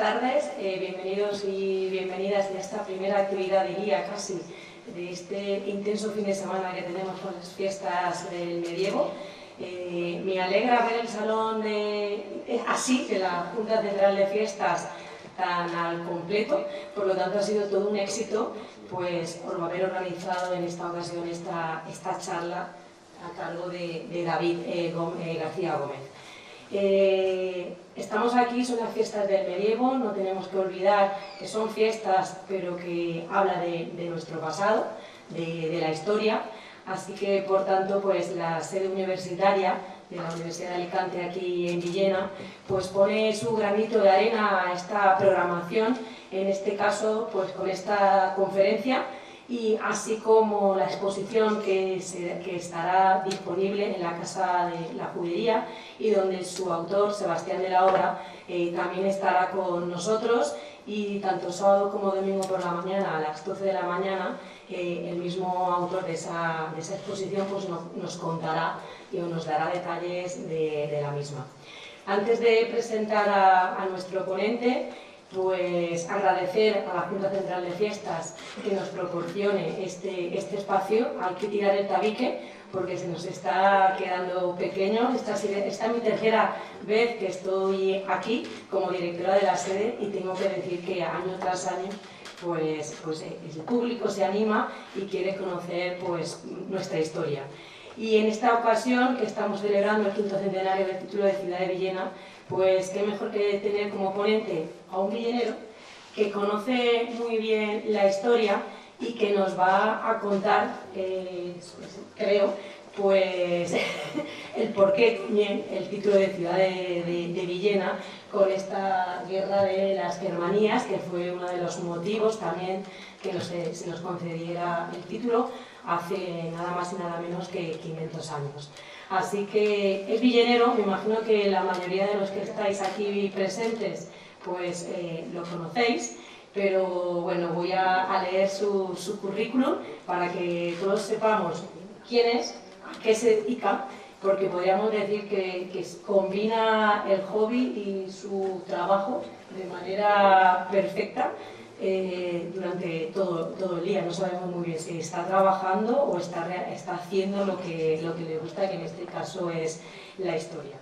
tardes, bienvenidos y bienvenidas a esta primera actividad, diría casi, de este intenso fin de semana que tenemos con las fiestas del medievo. Me alegra ver el salón así, de la Junta Central de Fiestas, tan al completo, por lo tanto ha sido todo un éxito pues, por haber organizado en esta ocasión esta charla a cargo de David García Gómez. Estamos aquí, son las fiestas del medievo, no tenemos que olvidar que son fiestas pero que habla de nuestro pasado, de la historia, así que por tanto pues la sede universitaria de la Universidad de Alicante aquí en Villena pues pone su granito de arena a esta programación, en este caso pues con esta conferencia y así como la exposición que estará disponible en la Casa de la Judería y donde su autor, Sebastián de la Obra, también estará con nosotros y tanto sábado como domingo por la mañana, a las 12 de la mañana, el mismo autor de esa exposición pues, nos contará y nos dará detalles de la misma. Antes de presentar a nuestro ponente, pues agradecer a la Junta Central de Fiestas que nos proporcione este espacio. Hay que tirar el tabique porque se nos está quedando pequeño. Esta es mi tercera vez que estoy aquí como directora de la sede y tengo que decir que año tras año pues el público se anima y quiere conocer pues, nuestra historia. Y en esta ocasión, que estamos celebrando el 5º centenario del título de Ciudad de Villena, pues qué mejor que tener como ponente a un villenero que conoce muy bien la historia y que nos va a contar, creo, pues el por qué tiene el título de Ciudad de Villena con esta guerra de las Germanías, que fue uno de los motivos también que se nos concediera el título hace nada más y nada menos que 500 años. Así que es villenero, me imagino que la mayoría de los que estáis aquí presentes pues lo conocéis, pero bueno, voy a leer su currículum para que todos sepamos quién es, a qué se dedica, porque podríamos decir que combina el hobby y su trabajo de manera perfecta durante todo el día. No sabemos muy bien si está trabajando o está haciendo lo que le gusta, que en este caso es la historia.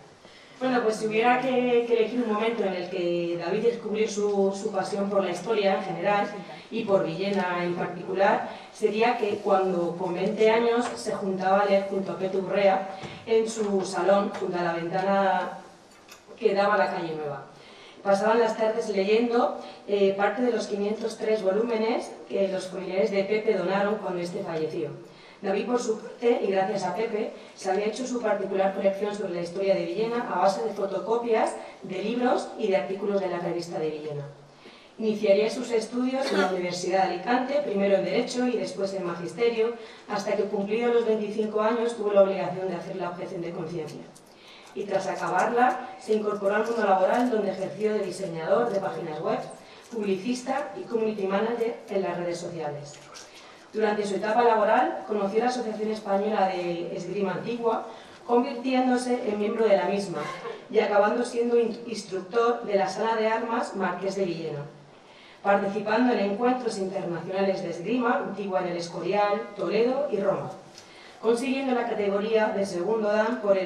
Bueno, pues si hubiera que elegir un momento en el que David descubrió su pasión por la historia en general y por Villena en particular, sería que cuando con 20 años se juntaba a leer junto a Pepe Urrea en su salón junto a la ventana que daba a la calle Nueva. Pasaban las tardes leyendo parte de los 503 volúmenes que los familiares de Pepe donaron cuando éste falleció. David, por su parte, y gracias a Pepe, se había hecho su particular colección sobre la historia de Villena a base de fotocopias de libros y de artículos de la revista de Villena. Iniciaría sus estudios en la Universidad de Alicante, primero en Derecho y después en Magisterio, hasta que cumplidos los 25 años tuvo la obligación de hacer la objeción de conciencia. Y tras acabarla, se incorporó al mundo laboral, donde ejerció de diseñador de páginas web, publicista y community manager en las redes sociales. Durante su etapa laboral, conoció la Asociación Española de Esgrima Antigua, convirtiéndose en miembro de la misma y acabando siendo instructor de la Sala de Armas Marqués de Villena, participando en encuentros internacionales de esgrima antigua en el Escorial, Toledo y Roma, consiguiendo la categoría de segundo dan por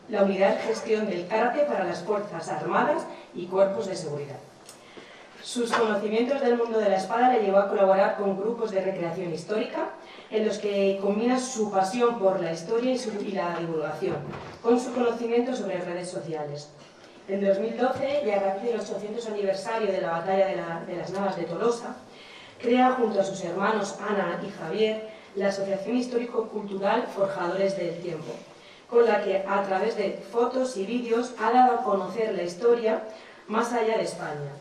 la Unidad de Gestión del Karate para las Fuerzas Armadas y Cuerpos de Seguridad. Sus conocimientos del mundo de la espada le llevó a colaborar con grupos de recreación histórica en los que combina su pasión por la historia y la divulgación, con su conocimiento sobre redes sociales. En 2012, y a raíz del 800 aniversario de la batalla de las Navas de Tolosa, crea junto a sus hermanos Ana y Javier la Asociación Histórico-Cultural Forjadores del Tiempo, con la que a través de fotos y vídeos ha dado a conocer la historia más allá de España,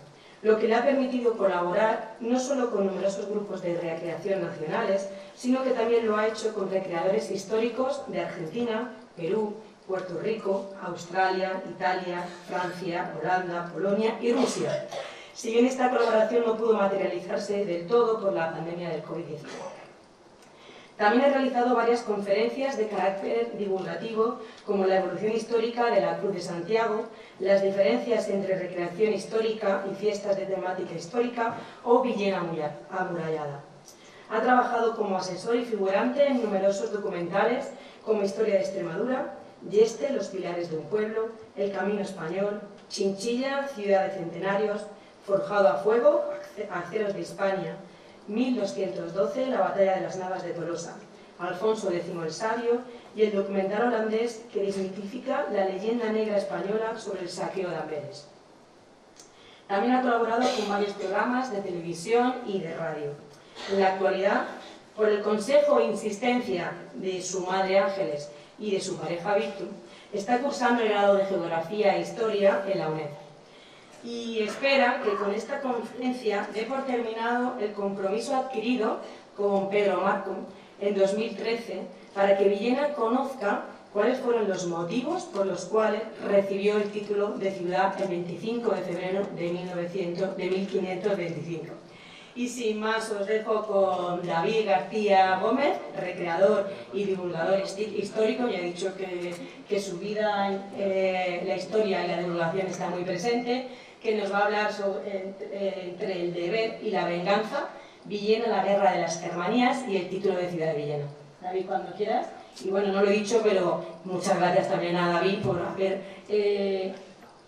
lo que le ha permitido colaborar no solo con numerosos grupos de recreación nacionales, sino que también lo ha hecho con recreadores históricos de Argentina, Perú, Puerto Rico, Australia, Italia, Francia, Holanda, Polonia y Rusia. Si bien esta colaboración no pudo materializarse del todo por la pandemia del COVID-19. También ha realizado varias conferencias de carácter divulgativo, como la evolución histórica de la Cruz de Santiago, las diferencias entre recreación histórica y fiestas de temática histórica o Villena amurallada. Ha trabajado como asesor y figurante en numerosos documentales como Historia de Extremadura, Yeste, Los Pilares de un Pueblo, El Camino Español, Chinchilla, Ciudad de Centenarios, Forjado a Fuego, Aceros de Hispania, 1212, La Batalla de las Navas de Tolosa, Alfonso X el Sabio y el documental holandés que desmitifica la leyenda negra española sobre el saqueo de Amberes. También ha colaborado con varios programas de televisión y de radio. En la actualidad, por el consejo e insistencia de su madre Ángeles y de su pareja Víctor, está cursando el grado de Geografía e Historia en la UNED. Y espera que con esta conferencia dé por terminado el compromiso adquirido con Pedro Marco en 2013 para que Villena conozca cuáles fueron los motivos por los cuales recibió el título de ciudad el 25 de febrero de 1525. Y sin más os dejo con David García Gómez, recreador y divulgador histórico. Ya he dicho que su vida, la historia y la divulgación está muy presente, que nos va a hablar sobre, entre el deber y la venganza, Villena, la guerra de las Germanías y el título de ciudad de Villena. David, cuando quieras. Y bueno, no lo he dicho, pero muchas gracias también a David por haber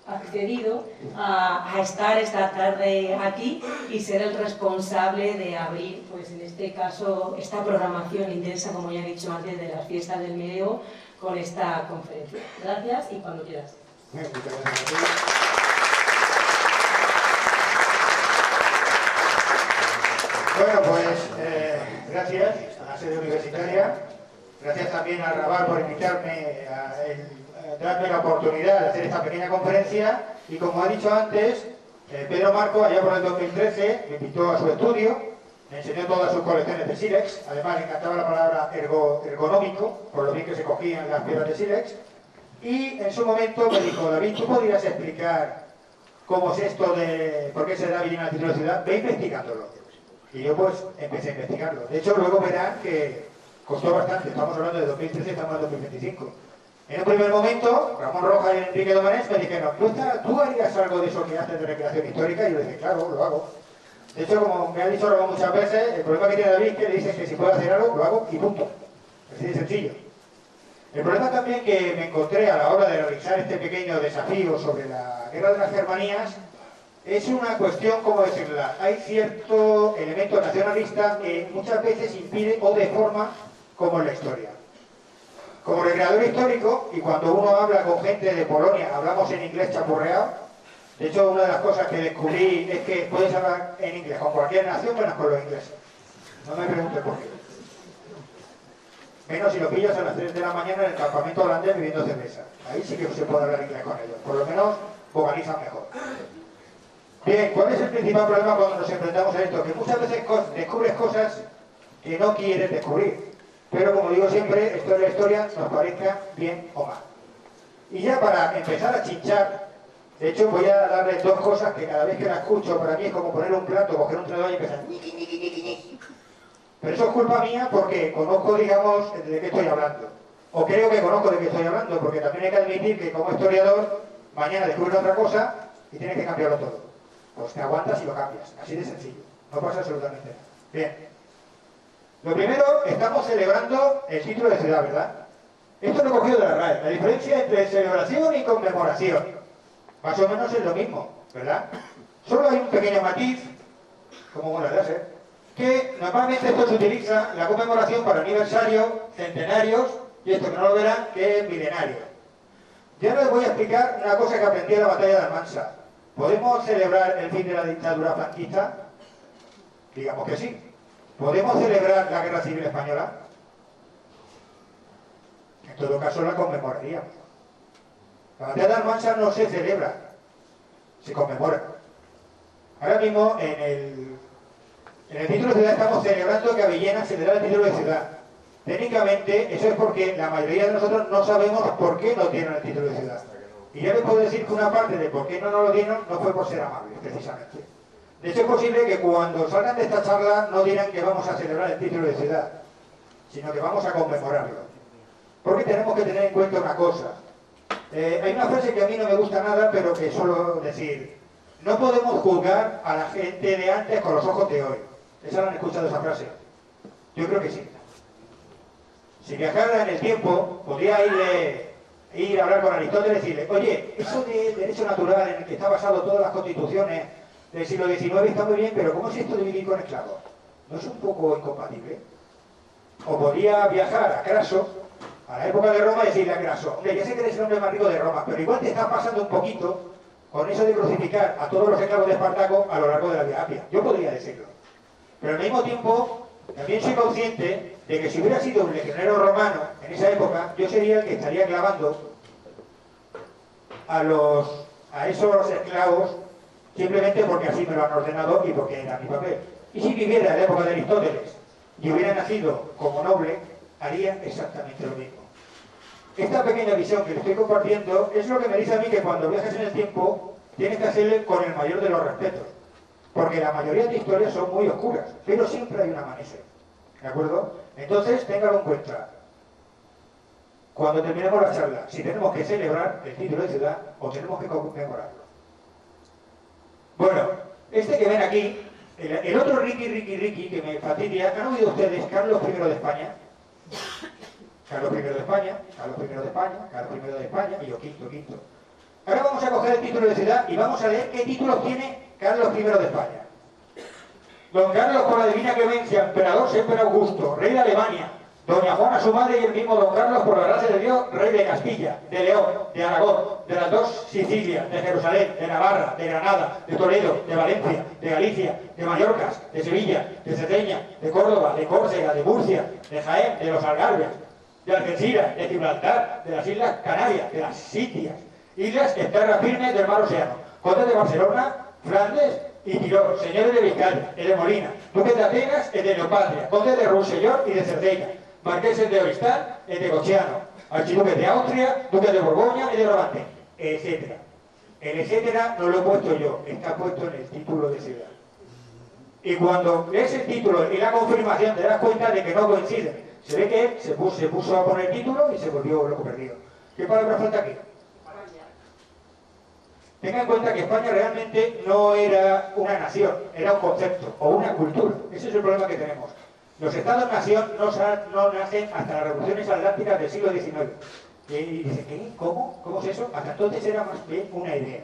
accedido a estar esta tarde aquí y ser el responsable de abrir, pues en este caso, esta programación intensa, como ya he dicho antes, de las fiestas del medievo con esta conferencia. Gracias y cuando quieras. Muchas gracias. Bueno, pues gracias a la sede universitaria, gracias también a Raval por invitarme a darme la oportunidad de hacer esta pequeña conferencia y como ha dicho antes, Pedro Marco allá por el 2013 me invitó a su estudio, me enseñó todas sus colecciones de sílex, además le encantaba la palabra ergonómico, por lo bien que se cogían las piedras de sílex, y en su momento me dijo: David, ¿tú podrías explicar cómo es esto de por qué se da Villena al título de ciudad? Ve investigándolo. Y yo pues empecé a investigarlo. De hecho, luego verán que costó bastante. Estamos hablando de 2013, estamos en 2025. En un primer momento, Ramón Rojas y Enrique Domanés me dijeron: ¿tú harías algo de eso que haces de recreación histórica? Y yo le dije: claro, lo hago. De hecho, como me ha dicho Ramón muchas veces, el problema que tiene David es que le dicen que si puede hacer algo, lo hago y punto. Así de sencillo. El problema también que me encontré a la hora de realizar este pequeño desafío sobre la guerra de las Germanías es una cuestión, ¿cómo decirla? Hay cierto elemento nacionalista que muchas veces impide o deforma como en la historia. Como recreador histórico, y cuando uno habla con gente de Polonia, hablamos en inglés chapurreado. De hecho, una de las cosas que descubrí es que puedes hablar en inglés con cualquier nación menos con los ingleses. No me preguntes por qué. Menos si lo pillas a las 3 de la mañana en el campamento holandés bebiendo cerveza. Ahí sí que se puede hablar inglés con ellos. Por lo menos vocalizan mejor. Bien, ¿cuál es el principal problema cuando nos enfrentamos a esto? Que muchas veces descubres cosas que no quieres descubrir. Pero como digo siempre, esto de la historia nos parezca bien o mal. Y ya para empezar a chinchar, de hecho voy a darles dos cosas que cada vez que la escucho para mí es como poner un plato, coger un tenedor y empezar ñiqui, ñiqui, ñiqui, ñiqui. Pero eso es culpa mía porque conozco, digamos, de qué estoy hablando. O creo que conozco de qué estoy hablando, porque también hay que admitir que como historiador, mañana descubres otra cosa y tienes que cambiarlo todo. Pues te aguantas y lo cambias, así de sencillo, no pasa absolutamente nada. Bien, lo primero, estamos celebrando el título de ciudad, ¿verdad? Esto lo he cogido de la RAE, la diferencia entre celebración y conmemoración, más o menos es lo mismo, ¿verdad? Solo hay un pequeño matiz, como mola de hacer, que normalmente esto se utiliza, la conmemoración, para aniversarios, centenarios, y esto que no lo verán, que es milenario. Ya les voy a explicar una cosa que aprendí en la batalla de Almansa. ¿Podemos celebrar el fin de la dictadura franquista? Digamos que sí. ¿Podemos celebrar la Guerra Civil Española? En todo caso la conmemoraríamos. La batalla de Almansa no se celebra, se conmemora. Ahora mismo en el título de ciudad estamos celebrando que a Villena se le da el título de ciudad. Técnicamente eso es porque la mayoría de nosotros no sabemos por qué no tienen el título de ciudad. Y yo les puedo decir que una parte de por qué no nos lo dieron no fue por ser amables, precisamente. De hecho, es posible que cuando salgan de esta charla no dirán que vamos a celebrar el título de ciudad. sino que vamos a conmemorarlo. Porque tenemos que tener en cuenta una cosa. Hay una frase que a mí no me gusta nada, pero que suelo decir: no podemos juzgar a la gente de antes con los ojos de hoy. ¿Esa la han escuchado esa frase? Yo creo que sí. Si viajara en el tiempo, podría ir a hablar con Aristóteles y decirle: oye, eso de derecho natural en el que está basado todas las constituciones del siglo XIX está muy bien, pero ¿cómo es esto de vivir con esclavos? ¿No es un poco incompatible? O podría viajar a Craso, a la época de Roma, y decirle a Craso: hombre, ya sé que eres el hombre más rico de Roma, pero igual te estás pasando un poquito con eso de crucificar a todos los esclavos de Espartaco a lo largo de la Vía Apia. Yo podría decirlo. Pero al mismo tiempo, también soy consciente de que si hubiera sido un legionario romano en esa época, yo sería el que estaría clavando a esos esclavos simplemente porque así me lo han ordenado y porque era mi papel. Y si viviera en la época de Aristóteles y hubiera nacido como noble, haría exactamente lo mismo. Esta pequeña visión que le estoy compartiendo es lo que me dice a mí que cuando viajes en el tiempo tienes que hacerle con el mayor de los respetos. Porque la mayoría de historias son muy oscuras, pero siempre hay un amanecer. ¿De acuerdo? Entonces, téngalo en cuenta. Cuando terminemos la charla, si tenemos que celebrar el título de ciudad o tenemos que conmemorarlo. Bueno, este que ven aquí, el otro Ricky que me fastidia, ¿han oído ustedes Carlos I de España? Carlos I de España, Carlos I de España, Carlos I de España, y yo quinto. Ahora vamos a coger el título de ciudad y vamos a leer qué títulos tiene Carlos I de España. Don Carlos, por la divina clemencia, emperador siempre Augusto, rey de Alemania. Doña Juana, su madre, y el mismo don Carlos, por la gracia de Dios, rey de Castilla, de León, de Aragón, de las dos Sicilias, de Jerusalén, de Navarra, de Granada, de Toledo, de Valencia, de Galicia, de Mallorca, de Sevilla, de Cerdeña, de Córdoba, de Córcega, de Murcia, de Jaén, de los Algarves, de Algeciras, de Gibraltar, de las Islas Canarias, de las Sitias, islas en tierra firme del mar Océano, condes de Barcelona, Flandes y Tirol, señores de Vizcaya, y de Molina, duques de Atenas y de Leopatria, condes de Roussillon y de Cerdeña, marqueses de Oristán y de Cochiano, archiduques de Austria, duques de Borgoña y de Brabante, etc. El etcétera no lo he puesto yo, está puesto en el título de ciudad. Y cuando lees el título y la confirmación te das cuenta de que no coinciden. Se ve que él se puso a poner el título y se volvió loco perdido. ¿Qué palabra falta aquí? Tenga en cuenta que España realmente no era una nación, era un concepto o una cultura. Ese es el problema que tenemos. Los estados-nación no nacen hasta las revoluciones atlánticas del siglo XIX. Y dicen, ¿qué? ¿Cómo? ¿Cómo es eso? Hasta entonces era más bien una idea.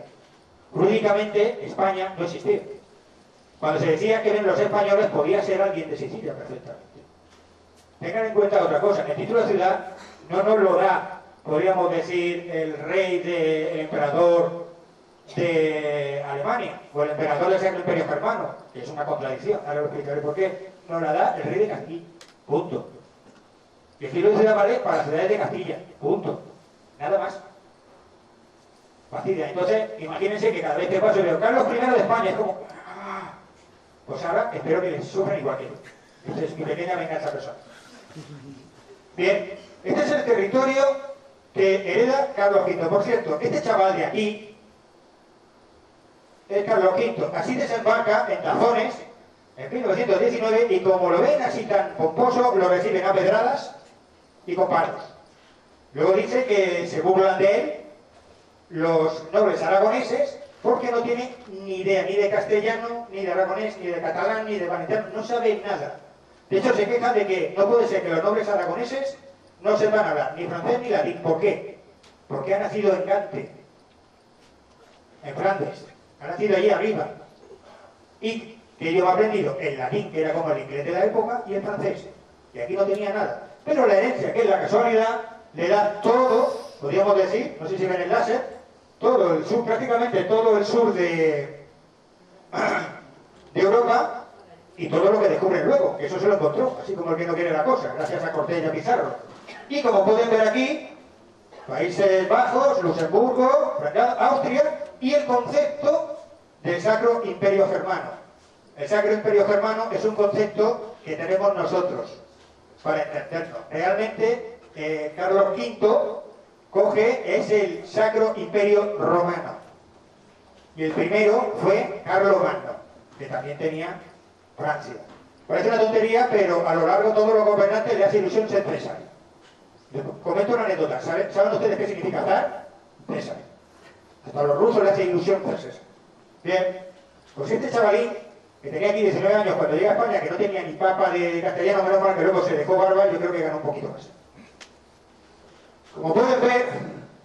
Jurídicamente, España no existía. Cuando se decía que eran los españoles, podía ser alguien de Sicilia perfectamente. Tengan en cuenta otra cosa, el título de ciudad no nos lo da, podríamos decir, el rey, el emperador de Alemania, o el emperador del Sacro Imperio Germano, que es una contradicción, ahora lo explicaré por qué. Nos la da el rey de Castilla, punto. Y el título de ciudad vale para las ciudades de Castilla, punto. Nada más. Fastidia. Entonces, imagínense que cada vez que paso y veo Carlos I de España, es como... Pues ahora espero que les sufran igual que yo. Esta es mi pequeña venganza personal. Bien, este es el territorio que hereda Carlos V. Por cierto, este chaval de aquí es Carlos V. Así desembarca en Tazones en 1919 y como lo ven así tan pomposo, lo reciben a pedradas y con palos. Luego dice que se burlan de él los nobles aragoneses porque no tiene ni idea ni de castellano, ni de aragonés, ni de catalán, ni de valenciano, no sabe nada. De hecho, se queja de que no puede ser que los nobles aragoneses no sepan hablar ni francés ni latín. ¿Por qué? Porque ha nacido en Gante, en Flandes. Ha nacido allí arriba. ¿Y qué idioma ha aprendido? El latín, que era como el inglés de la época, y el francés. Y aquí no tenía nada. Pero la herencia, que es la casualidad, le da todo, podríamos decir, no sé si ven el láser, todo el sur, prácticamente todo el sur de Europa, y todo lo que descubren luego, que eso se lo encontró, así como el que no quiere la cosa, gracias a Cortés y a Pizarro. Y como pueden ver aquí, Países Bajos, Luxemburgo, Austria, y el concepto del Sacro Imperio Germano. El Sacro Imperio Germano es un concepto que tenemos nosotros, para entendernos. Realmente, Carlos V es el Sacro Imperio Romano. Y el primero fue Carlos Magno, que también tenía Francia. Parece una tontería, pero a lo largo todos los gobernantes le hace ilusión ser César. Les comento una anécdota. ¿Saben ustedes qué significa zar? César. Hasta a los rusos le hace ilusión ser César. Bien, pues este chavalín, que tenía aquí 19 años cuando llega a España, que no tenía ni papa de castellano, menos mal que luego se dejó barba, yo creo que ganó un poquito más. Como pueden ver,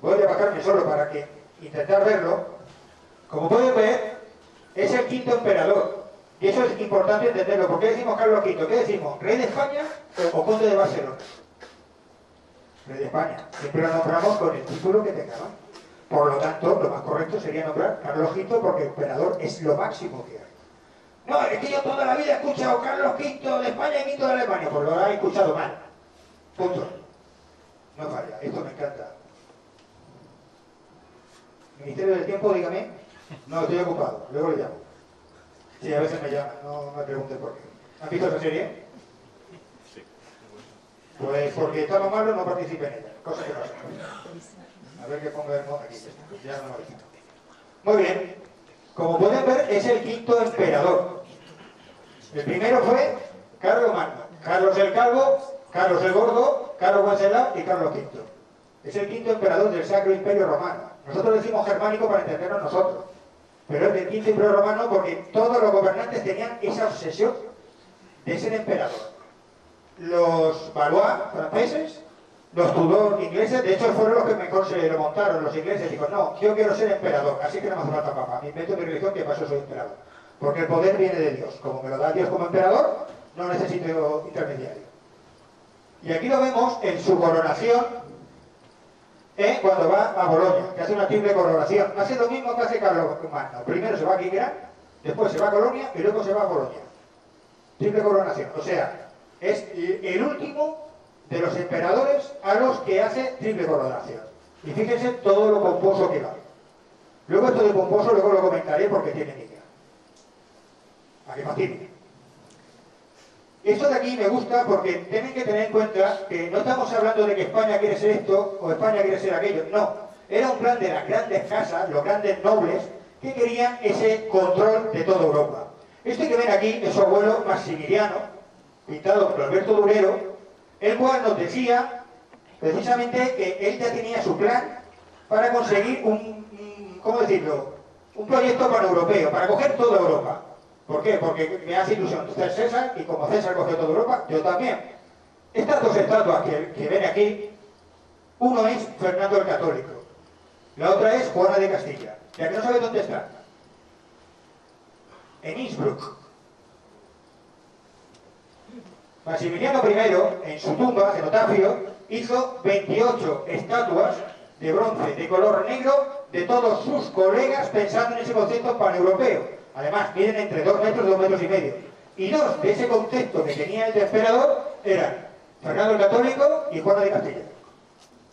voy a bajarme solo para que intentar verlo. Como pueden ver, es el quinto emperador. Y eso es importante entenderlo. ¿Por qué decimos Carlos V? ¿Qué decimos? ¿Rey de España o conde de Barcelona? Rey de España. Siempre lo nombramos con el título que tenga, ¿no? Por lo tanto, lo más correcto sería nombrar Carlos V porque emperador es lo máximo que hay. No, es que yo toda la vida he escuchado Carlos V de España y V de Alemania. Pues lo he escuchado mal. Punto. No falla. Esto me encanta. Ministerio del Tiempo, dígame. No, estoy ocupado. Luego le llamo. Sí, a veces me llaman. No me pregunten por qué. ¿Han visto esa serie? Sí. Pues porque estamos malos no participen en ella. Cosa que pasa. A ver que ponga el modo aquí. Ya no me avisa. Muy bien. Como pueden ver, es el quinto emperador. El primero fue Carlos Magno. Carlos el Calvo, Carlos el Gordo, Carlos Wenceslao y Carlos V. Es el quinto emperador del Sacro Imperio Romano. Nosotros decimos germánico para entendernos nosotros. Pero es del quinto imperio romano porque todos los gobernantes tenían esa obsesión de ser emperador. Los Valois franceses, los Tudor ingleses, de hecho fueron los que mejor se lo montaron, los ingleses. Dijo, no, yo quiero ser emperador, así que no me hace falta papa. Me invento mi religión que paso soy emperador. Porque el poder viene de Dios. Como me lo da Dios como emperador, no necesito intermediario. Y aquí lo vemos en su coronación, cuando va a Bolonia, que hace una triple coronación. Hace lo mismo que hace Carlos Magno. Primero se va a Quimera, después se va a Colonia y luego se va a Bolonia. Triple coronación. O sea, es el último de los emperadores a los que hace triple coronación. Y fíjense todo lo pomposo que va. Luego esto de pomposo luego lo comentaré porque tiene niña. ¿A qué más tiene? Esto de aquí me gusta porque tienen que tener en cuenta que no estamos hablando de que España quiere ser esto o España quiere ser aquello. No, era un plan de las grandes casas, los grandes nobles, que querían ese control de toda Europa. Este que ven aquí es su abuelo Maximiliano, pintado por Alberto Durero, el cual nos decía precisamente que él ya tenía su plan para conseguir ¿cómo decirlo? Un proyecto paneuropeo, para coger toda Europa. ¿Por qué? Porque me hace ilusión ser César y como César cogió toda Europa, yo también. Estas dos estatuas que ven aquí, uno es Fernando el Católico, la otra es Juana de Castilla. Ya que no sabe dónde está. En Innsbruck. Maximiliano I, en su tumba, cenotafio, hizo 28 estatuas de bronce de color negro de todos sus colegas pensando en ese concepto paneuropeo. Además, miden entre 2 metros y 2 metros y medio. Y dos de ese concepto que tenía el de emperador eran Fernando el Católico y Juana de Castilla.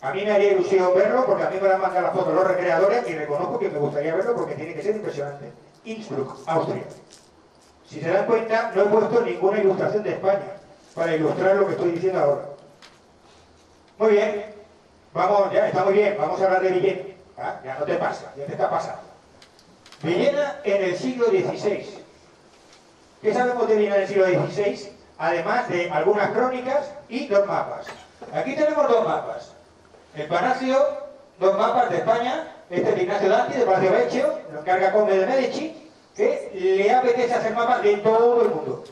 A mí me haría ilusión verlo porque a mí me la mandan las fotos los recreadores y reconozco que me gustaría verlo porque tiene que ser impresionante. Innsbruck, Austria. Si se dan cuenta, no he puesto ninguna ilustración de España para ilustrar lo que estoy diciendo ahora. Muy bien. Vamos, ya está muy bien. Vamos a hablar de Villena. ¿Ah? Ya no te pasa, ya te está pasando. Villena en el siglo XVI. ¿Qué sabemos de Villena en el siglo XVI? Además de algunas crónicas y 2 mapas. Aquí tenemos 2 mapas. El Palacio, 2 mapas de España. Este es Ignacio Danti, de Palacio Vecchio, lo encarga Conde de Medici, que le apetece hacer mapas de todo el mundo.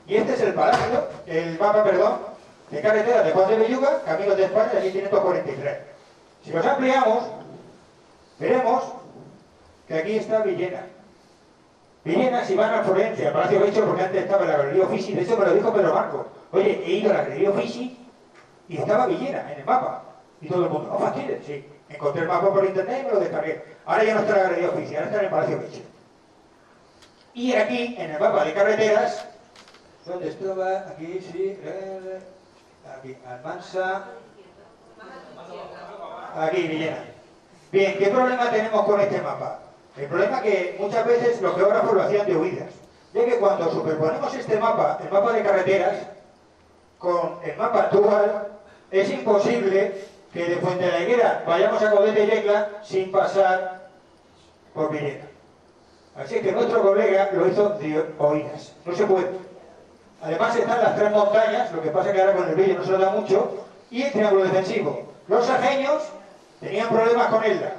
Y este es el Palacio, el mapa, perdón, de carretera de Juan de Belluga, Caminos de España, de 1543. Si los ampliamos, veremos que aquí está Villena. Villena, si van a Florencia, al Palacio Vecchio, porque antes estaba en la Galería Uffizi, de hecho me lo dijo Pedro Marco. Oye, he ido a la Galería Uffizi y estaba Villena en el mapa. Y todo el mundo, ¿no fastidies? Sí. Encontré el mapa por internet y me lo descargué. Ahora ya no está en la Galería Uffizi, ahora está en el Palacio Vecchio. Y aquí, en el mapa de carreteras, ¿dónde estaba? Aquí, sí. Aquí, Almansa. Aquí, Villena. Bien, ¿qué problema tenemos con este mapa? El problema es que muchas veces los geógrafos lo hacían de huidas. Ya que cuando superponemos este mapa, el mapa de carreteras, con el mapa actual, es imposible que de Fuente de la Higuera vayamos a Codet de Yecla sin pasar por Villena. Así que nuestro colega lo hizo de oídas. No se puede. Además están las tres montañas, lo que pasa que ahora con el vídeo no se lo da mucho, y el triángulo defensivo. Los sajeños tenían problemas con Elda.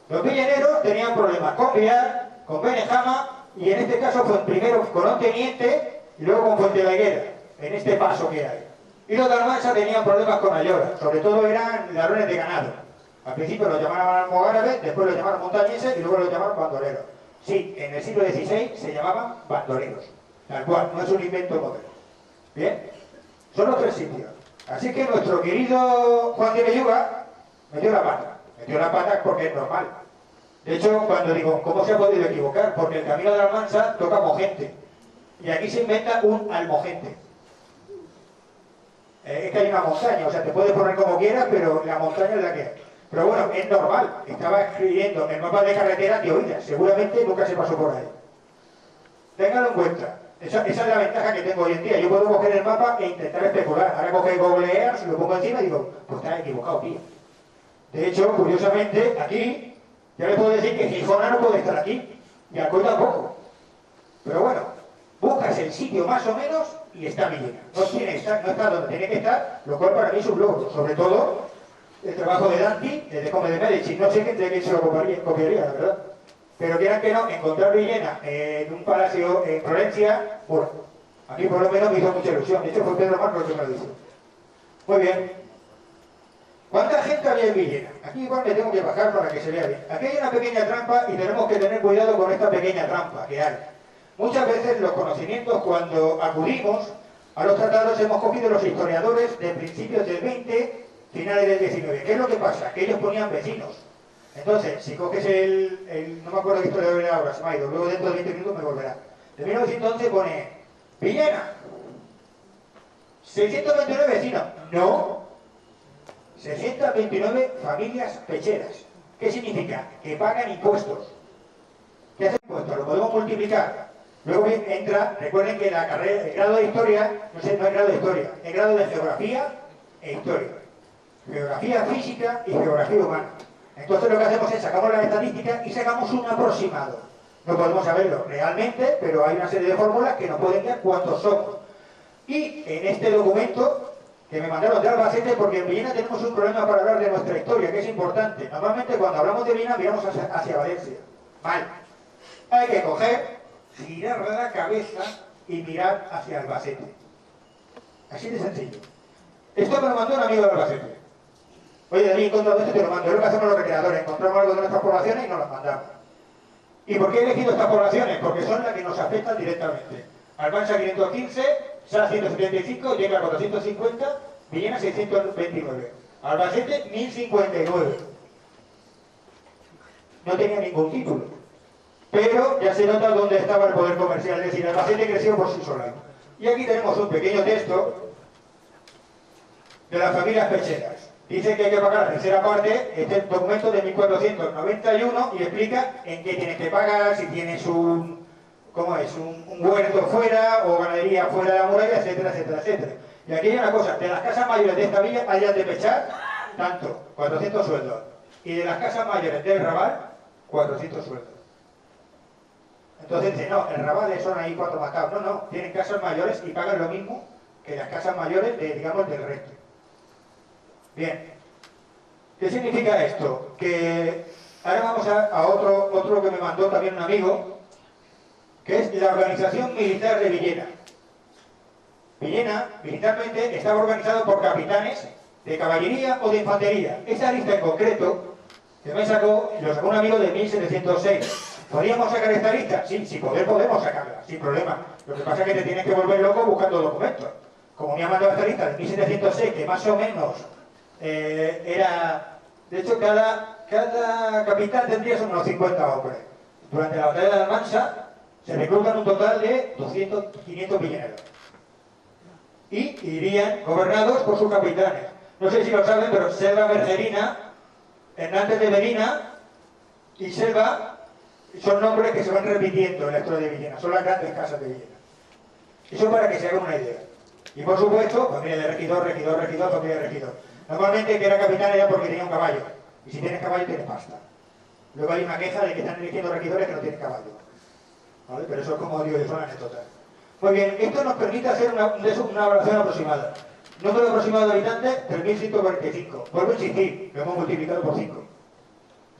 Los villeneros tenían problemas con Vial, con Benejama, y en este caso fue primero con Onteniente y luego con Fuente de la Higuera, en este paso que hay. Y los de Almansa tenían problemas con Ayora, sobre todo eran ladrones de ganado. Al principio los llamaban almogárabes, después los llamaron montañeses y luego los llamaron bandoleros. Sí, en el siglo XVI se llamaban bandoleros, tal cual, no es un invento moderno. Bien, son los tres sitios. Así que nuestro querido Juan de Belluga metió la pata porque es normal. De hecho, cuando digo, ¿cómo se ha podido equivocar? Porque el camino de la Almansa toca Mogente. Y aquí se inventa un Almogente. Es que hay una montaña, o sea, te puedes poner como quieras, pero la montaña es la que hay. Pero bueno, es normal. Estaba escribiendo el mapa de carretera de oídas. Seguramente nunca se pasó por ahí. Ténganlo en cuenta. Esa es la ventaja que tengo hoy en día. Yo puedo coger el mapa e intentar especular. Ahora coge Google Earth, lo pongo encima y digo, pues estás equivocado, tío. De hecho, curiosamente, aquí, ya les puedo decir que Gijona no puede estar aquí. Y Alcoy tampoco. Pero bueno, buscas el sitio más o menos y está Villena. No está donde tiene que estar, lo cual para mí es un logro. Sobre todo, el trabajo de Danti, el de Come de Medici. No sé de quién se lo copiaría, la verdad. Pero quieran que no, encontrar Villena en un palacio en Florencia, bueno, a mí por lo menos me hizo mucha ilusión. De hecho, fue Pedro Marcos el que me lo dijo. Muy bien. ¿Cuánta gente había en Villena? Aquí igual me tengo que bajar para que se vea bien. Aquí hay una pequeña trampa y tenemos que tener cuidado con esta pequeña trampa que hay. Muchas veces los conocimientos, cuando acudimos a los tratados, hemos cogido los historiadores de principios del 20, finales del 19. ¿Qué es lo que pasa? Que ellos ponían vecinos. Entonces, si coges no me acuerdo qué historiador era ahora, se me ha ido, luego dentro de 20 minutos me volverá. De 1911 pone, Villena, 629 vecinos. No, 629 familias pecheras. ¿Qué significa? Que pagan impuestos. ¿Qué hacen impuestos? Lo podemos multiplicar. Luego entra, recuerden que la carrera, el grado de historia, no es grado de historia, el grado de geografía e historia. Geografía física y geografía humana. Entonces lo que hacemos es sacamos las estadísticas y sacamos un aproximado. No podemos saberlo realmente, pero hay una serie de fórmulas que nos pueden dar cuántos somos. Y en este documento que me mandaron de Albacete, porque en Villena tenemos un problema para hablar de nuestra historia, que es importante. Normalmente cuando hablamos de Villena miramos hacia Valencia. Mal. Hay que coger, girar la cabeza y mirar hacia Albacete. Así de sencillo. Esto me lo mandó un amigo de Albacete. Oye, David, encontrado esto, te lo mando. Es lo que hacemos los recreadores. Encontramos algo de nuestras poblaciones y nos las mandamos. ¿Y por qué he elegido estas poblaciones? Porque son las que nos afectan directamente. Almansa 515, Sá 175, llega a 450, Villena 629. Albacete 1059. No tenía ningún título. Pero ya se nota dónde estaba el poder comercial. Es decir, Albacete creció por sí sola. Y aquí tenemos un pequeño texto de las familias pecheras. Dice que hay que pagar la tercera parte, este documento de 1491, y explica en qué tienes que pagar, si tienes un huerto fuera o ganadería fuera de la muralla, etcétera, etcétera, etcétera. Y aquí hay una cosa, de las casas mayores de esta villa hay de pechar, tanto, 400 sueldos. Y de las casas mayores del Raval, 400 sueldos. Entonces dice, no, el Raval son ahí 4 matados. No, no, tienen casas mayores y pagan lo mismo que las casas mayores de, digamos, del resto. Bien, ¿qué significa esto? Que ahora vamos a otro que me mandó también un amigo, que es la organización militar de Villena. Villena, militarmente, estaba organizado por capitanes de caballería o de infantería. Esta lista en concreto, que me sacó, lo sacó un amigo de 1706. ¿Podríamos sacar esta lista? Sí, sin poder podemos sacarla, sin problema. Lo que pasa es que te tienes que volver loco buscando documentos. Como me ha mandado esta lista de 1706, que más o menos era... De hecho, cada capitán tendría unos 50 hombres. Durante la batalla de Almansa se reclutan un total de 500 villeneros. Y irían gobernados por sus capitanes. No sé si lo saben, pero Selva Mercerina, Hernández de Medina y Selva son nombres que se van repitiendo en la historia de Villena. Son las grandes casas de Villena. Eso para que se hagan una idea. Y por supuesto, familia de regidor, familia de regidor. Normalmente que era capitán era porque tenía un caballo. Y si tienes caballo, tienes pasta. Luego hay una queja de que están eligiendo regidores que no tienen caballo. ¿Vale? Pero eso es como digo, son anécdotas. Muy bien, esto nos permite hacer una evaluación aproximada. Número aproximado de habitantes, 3.145. Vuelvo a insistir, lo hemos multiplicado por 5.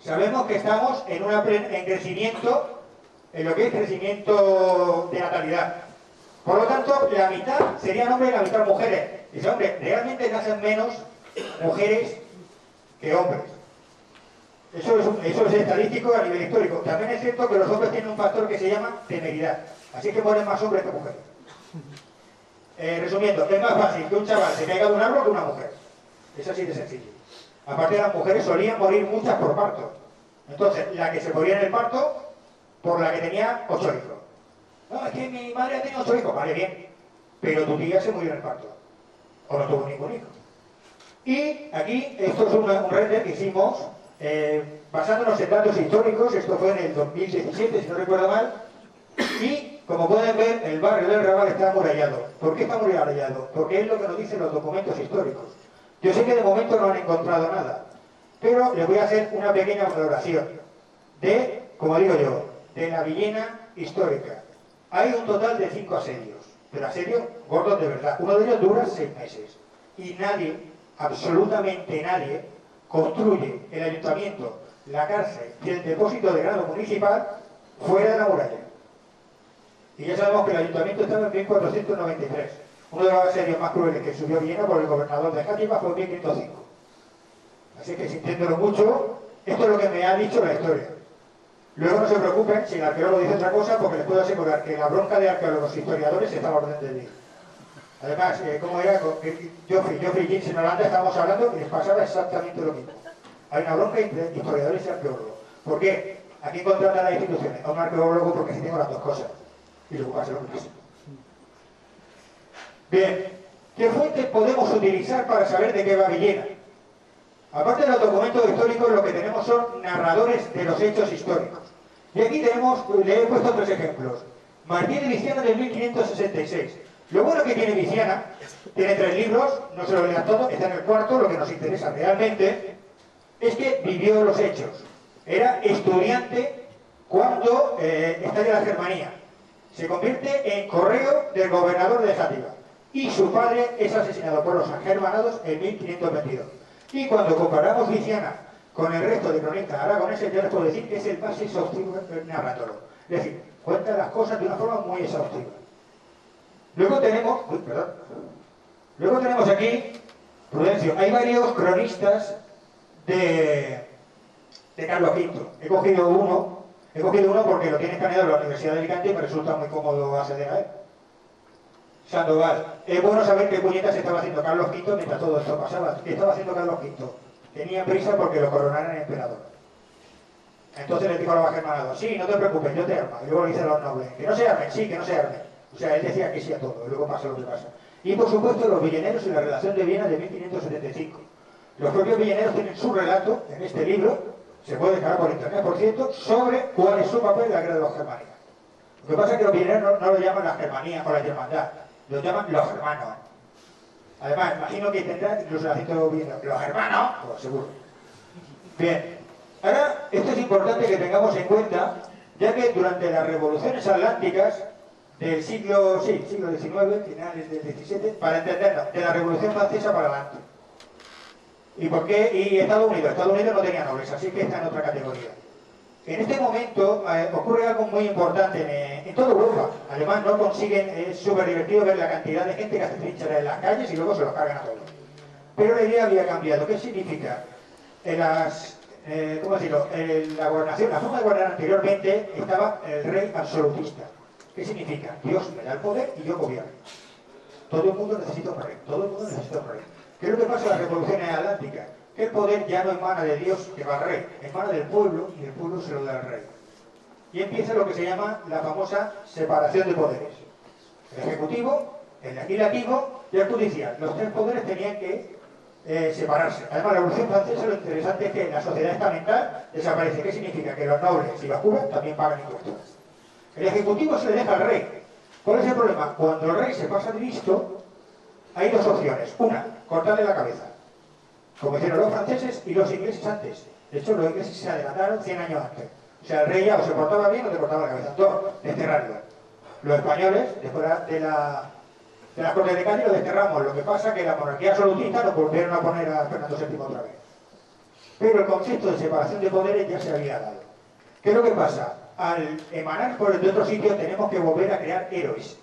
Sabemos que estamos en crecimiento, en lo que es crecimiento de natalidad. Por lo tanto, la mitad serían hombres y la mitad mujeres. Dice, hombre, realmente nacen menos mujeres que hombres. Eso es estadístico a nivel histórico. También es cierto que los hombres tienen un factor que se llama temeridad. Así que mueren más hombres que mujeres. Resumiendo, es más fácil que un chaval se caiga de un árbol que una mujer. Es así de sencillo. Aparte, las mujeres solían morir muchas por parto. Entonces, la que se moría en el parto, por la que tenía 8 hijos. No, es que mi madre ha tenido 8 hijos. Vale, bien. Pero tu tía se murió en el parto. O no tuvo ningún hijo. Y aquí, esto es un render que hicimos basándonos en datos históricos. Esto fue en el 2017, si no recuerdo mal. Y, como pueden ver, el barrio del Raval está amurallado. ¿Por qué está amurallado? Porque es lo que nos dicen los documentos históricos. Yo sé que de momento no han encontrado nada, pero les voy a hacer una pequeña valoración de, como digo yo, de la Villena histórica. Hay un total de 5 asedios, pero asedios gordos de verdad. Uno de ellos dura 6 meses. Y nadie, absolutamente nadie, construye el ayuntamiento, la cárcel y el depósito de grano municipal fuera de la muralla. Y ya sabemos que el ayuntamiento estaba en 1493. Uno de los asedios más crueles que subió Villena por el gobernador de Játiva fue en 1505. Así que, sintiéndolo mucho, esto es lo que me ha dicho la historia. Luego no se preocupen si el arqueólogo dice otra cosa, porque les puedo asegurar que la bronca de arqueólogos e historiadores está a orden del día. Además, como era con Geoffrey James en Holanda, estábamos hablando y les pasaba exactamente lo mismo. Hay una bronca entre historiadores y arqueólogos. ¿Por qué? ¿A quién contratan las instituciones? A un arqueólogo, porque si tengo las dos cosas. Y luego pasa lo que pasa. Bien, ¿qué fuentes podemos utilizar para saber de qué va Villena? Aparte de los documentos históricos, lo que tenemos son narradores de los hechos históricos. Y aquí le he puesto 3 ejemplos. Martín de Viciana del 1566. Lo bueno que tiene Viciana, tiene 3 libros, no se lo lean todos, está en el cuarto, lo que nos interesa realmente, es que vivió los hechos. Era estudiante cuando estalla la Germanía. Se convierte en correo del gobernador de Játiva. Y su padre es asesinado por los germanados en 1522. Y cuando comparamos Viciana con el resto de cronistas aragoneses, yo les puedo decir que es el más exhaustivo narrador. Es decir, cuenta las cosas de una forma muy exhaustiva. Luego tenemos aquí, Prudencio, hay varios cronistas de Carlos V. He cogido uno porque lo tiene escaneado en la Universidad de Alicante y me resulta muy cómodo acceder a él. Sandoval. Es bueno saber qué puñetas estaba haciendo Carlos V mientras todo esto pasaba. ¿Qué estaba haciendo Carlos V? Tenía prisa porque lo coronaran emperador. Entonces le dijo a los germanados, sí, no te preocupes, yo te armo. Y luego le dice a los nobles, que no se armen, sí, que no se armen. O sea, él decía que sí a todo, y luego pasa lo que pasa. Y por supuesto los villeneros y la relación de Viena de 1575. Los propios villeneros tienen su relato en este libro, se puede descargar por internet, por cierto, sobre cuál es su papel en la guerra de los germánicos. Lo que pasa es que los villeneros no lo llaman la germanía o la germandad, lo llaman los germanos. Además, imagino que tendrán incluso el acento villenero. Los germanos, pues seguro. Bien, ahora esto es importante que tengamos en cuenta, ya que durante las revoluciones atlánticas del siglo XIX, finales del XVII, para entendernos, de la Revolución Francesa para adelante. ¿Y por qué? Y Estados Unidos no tenía nobles, así que está en otra categoría. En este momento ocurre algo muy importante en toda Europa. Además no consiguen, es súper divertido ver la cantidad de gente que hace trincheras en las calles y luego se los cargan a todos. Pero la idea había cambiado. ¿Qué significa? ¿Cómo decirlo? La gobernación, la forma de gobernar anteriormente estaba el rey absolutista. ¿Qué significa? Dios me da el poder y yo gobierno. Todo el mundo necesita un rey, todo el mundo necesita un rey. ¿Qué es lo que pasa en las revoluciones atlánticas? Que el poder ya no emana de Dios que va al rey, emana del pueblo y el pueblo se lo da al rey. Y empieza lo que se llama la famosa separación de poderes. El ejecutivo, el legislativo y el judicial. Los 3 poderes tenían que separarse. Además, la Revolución Francesa, lo interesante es que la sociedad estamental desaparece. ¿Qué significa? Que los nobles y los curas también pagan impuestos. El ejecutivo se le deja al rey. ¿Cuál es el problema? Cuando el rey se pasa de listo, hay 2 opciones. Una, cortarle la cabeza, como hicieron los franceses y los ingleses antes. De hecho, los ingleses se adelantaron 100 años antes. O sea, el rey ya o se cortaba bien o te cortaba la cabeza. 2, desterrarlo. los españoles, después de las Cortes de Cádiz, lo desterramos. Lo que pasa es que la monarquía absolutista nos volvieron a poner a Fernando VII otra vez. Pero el concepto de separación de poderes ya se había dado. ¿Qué es lo que pasa? Al emanar por de otro sitio tenemos que volver a crear héroes.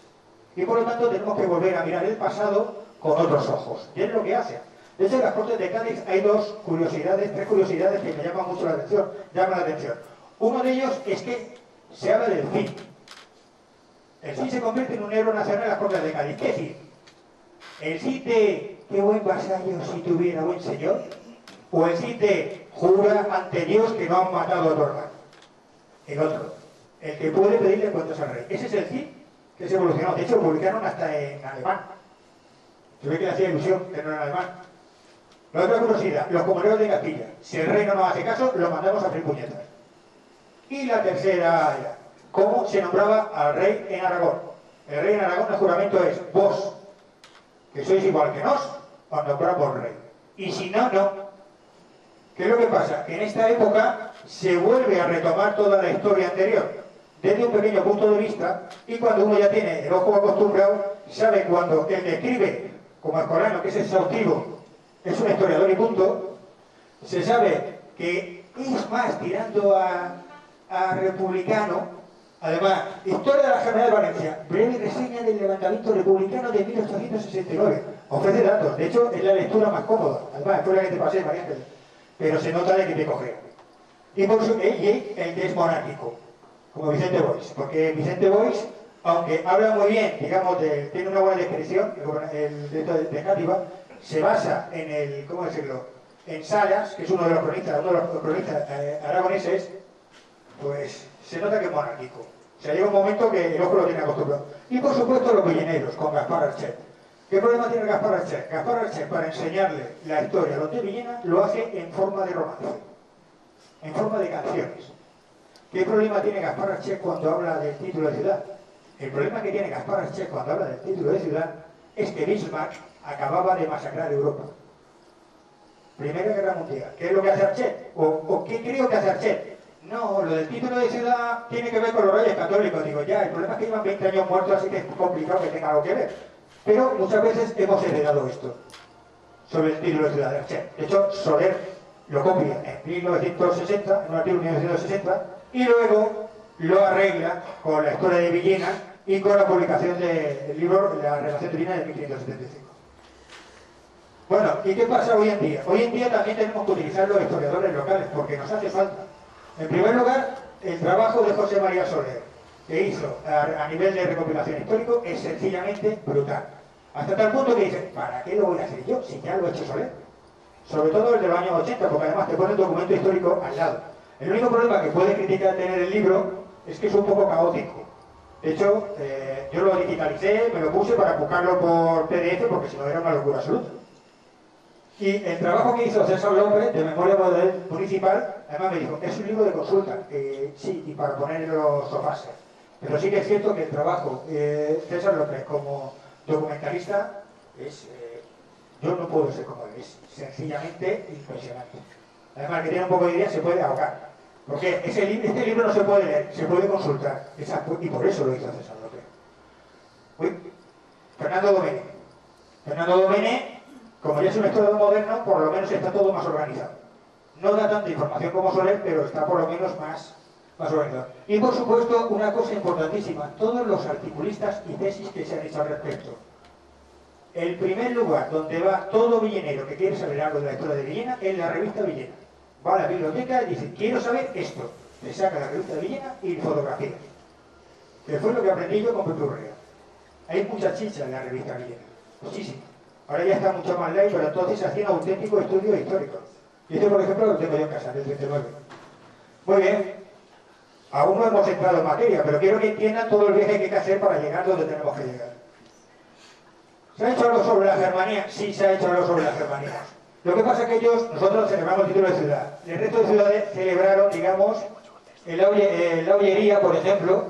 Y por lo tanto tenemos que volver a mirar el pasado con otros ojos. Y es lo que hacen. De hecho, en las Cortes de Cádiz hay tres curiosidades que me llaman mucho la atención. Uno de ellos es que se habla del Cid. El Cid se convierte en un héroe nacional en las Cortes de Cádiz. ¿Qué Cid? ¿El Cid de qué buen vasallo si tuviera buen señor? ¿O el Cid de jura ante Dios que no han matado a tu hermano? El otro, el que puede pedirle cuentas al rey. Ese es el Cid que se evolucionó. De hecho, lo publicaron hasta en alemán. Se ve que le hacía ilusión tenerlo en alemán. La otra curiosidad, los comuneros de Castilla. Si el rey no nos hace caso, lo mandamos a freír puñetas. Y la tercera era, ¿cómo se nombraba al rey en Aragón? El rey en Aragón, el juramento es, vos, que sois igual que nos, os nombramos rey. Y si no, no. ¿Qué es lo que pasa? Que en esta época se vuelve a retomar toda la historia anterior, desde un pequeño punto de vista, y cuando uno ya tiene el ojo acostumbrado, sabe cuando el que escribe, como Escolano, que es exhaustivo, es un historiador y punto, se sabe que es más tirando a republicano. Además, Historia de la Generalidad de Valencia, breve reseña del levantamiento republicano de 1869. Ofrece datos, de hecho es la lectura más cómoda. Además, fue la que te pasé, María Ángeles. Pero se nota de que te cogea. Y por eso, el que es monárquico, como Vicente Boix. Porque Vicente Boix, aunque habla muy bien, digamos, tiene una buena descripción, el de Cátiva, se basa en el, ¿cómo decirlo?, en Salas, que es uno de los cronistas aragoneses, pues se nota que es monárquico. O sea, llega un momento que el ojo lo tiene acostumbrado. Y por supuesto los Villeneros, con Gaspar Archet. ¿Qué problema tiene Gaspar Archet? Gaspar Archet, para enseñarle la historia a los de Villena, lo hace en forma de romance, en forma de canciones. ¿Qué problema tiene Gaspar Archet cuando habla del título de ciudad? El problema que tiene Gaspar Archet cuando habla del título de ciudad es que Bismarck acababa de masacrar Europa. Primera Guerra Mundial. ¿Qué es lo que hace Archet? ¿O qué creo que hace Archet? No, lo del título de ciudad tiene que ver con los reyes católicos. Digo, ya, el problema es que llevan 20 años muertos, así que es complicado que tenga algo que ver. Pero muchas veces hemos heredado esto sobre el título de ciudad de Archet. De hecho, Soler lo copia en 1960, en un artículo de 1960, y luego lo arregla con la historia de Villena y con la publicación del libro La Relación de Villena de 1575. Bueno, ¿y qué pasa hoy en día? Hoy en día también tenemos que utilizar los historiadores locales, porque nos hace falta. En primer lugar, el trabajo de José María Soler, que hizo a nivel de recopilación histórico, es sencillamente brutal. Hasta tal punto que dice, ¿para qué lo voy a hacer yo si ya lo ha hecho Soler? Sobre todo el de los años 80, porque además te pone el documento histórico al lado. El único problema que puede criticar tener el libro es que es un poco caótico. De hecho, yo lo digitalicé, me lo puse para buscarlo por PDF, porque si no era una locura absoluta. Y el trabajo que hizo César López, de Memoria Municipal, además me dijo, es un libro de consulta, sí, y para poner en los sofás. Pero sí que es cierto que el trabajo César López como documentalista es, yo no puedo ser como él, es sencillamente impresionante. Además que tiene un poco de idea, se puede ahogar. Porque este libro no se puede leer, se puede consultar. Y por eso lo hizo César López. Uy, Fernando Domene. Fernando Domene, como ya es un historiador moderno, por lo menos está todo más organizado. No da tanta información como Soler, pero está por lo menos más organizado. Y por supuesto, una cosa importantísima, todos los articulistas y tesis que se han hecho al respecto. El primer lugar donde va todo villenero que quiere saber algo de la historia de Villena es la revista Villena. Va a la biblioteca y dice, quiero saber esto. Le saca la revista de Villena y fotografías. Que fue lo que aprendí yo con Pepe Urrea. Hay mucha chicha en la revista Villena. Muchísimo. Ahora ya está mucho más light, pero entonces se hacía un auténtico estudio histórico. Y este, por ejemplo, lo tengo yo en casa, del 39. Muy bien. Aún no hemos entrado en materia, pero quiero que entiendan todo el viaje que hay que hacer para llegar donde tenemos que llegar. ¿Se ha hecho algo sobre la Germanía? Sí, se ha hecho algo sobre la Germanía. Lo que pasa es que nosotros celebramos el título de ciudad. El resto de ciudades celebraron, digamos, la Ollería, por ejemplo,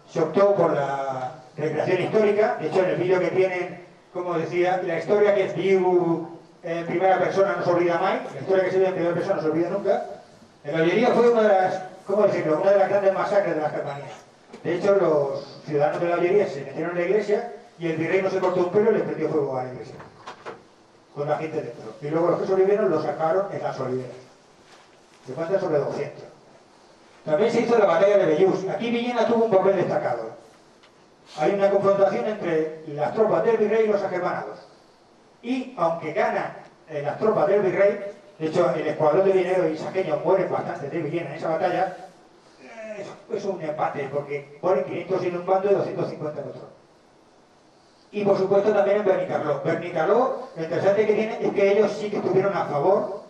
se optó por la recreación histórica. De hecho, en el vídeo que tienen, como decía, la historia que es viu en primera persona no se olvida más, la historia que se vive en primera persona no se olvida nunca. La Ollería fue una de las, ¿cómo decirlo?, una de las grandes masacres de la Germanía. De hecho, los ciudadanos de la Ollería se metieron en la iglesia y el virrey no se cortó un pelo y le prendió fuego a la iglesia, con la gente dentro. Y luego los que sobrevivieron los sacaron en las oliveras. Se cuentan sobre 200. También se hizo la batalla de Bellús. Aquí Villena tuvo un papel destacado. Hay una confrontación entre las tropas del virrey y los agermanados. Y aunque ganan las tropas del virrey, de hecho el escuadrón de Villeneuve y Saqueño mueren bastante de Villena en esa batalla, es un empate, porque ponen 500 en un bando y 250 en otro. Y por supuesto también en Benicarló. Benicarló, lo interesante que tiene es que ellos sí que estuvieron a favor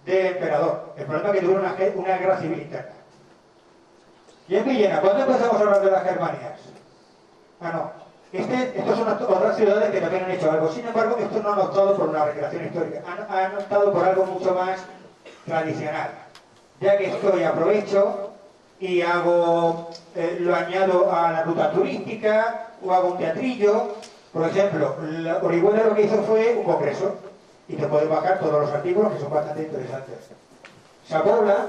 del emperador. El problema es que tuvieron una guerra civil interna. Y en Villena, ¿cuándo empezamos a hablar de las Germanías? Ah, no. Estos son otras ciudades que también han hecho algo. Sin embargo, estos no han optado por una recreación histórica. Han optado por algo mucho más tradicional. Ya que estoy, aprovecho y lo añado a la ruta turística o hago un teatrillo. Por ejemplo, Orihuela lo que hizo fue un congreso y te puedes bajar todos los artículos que son bastante interesantes. Sapobla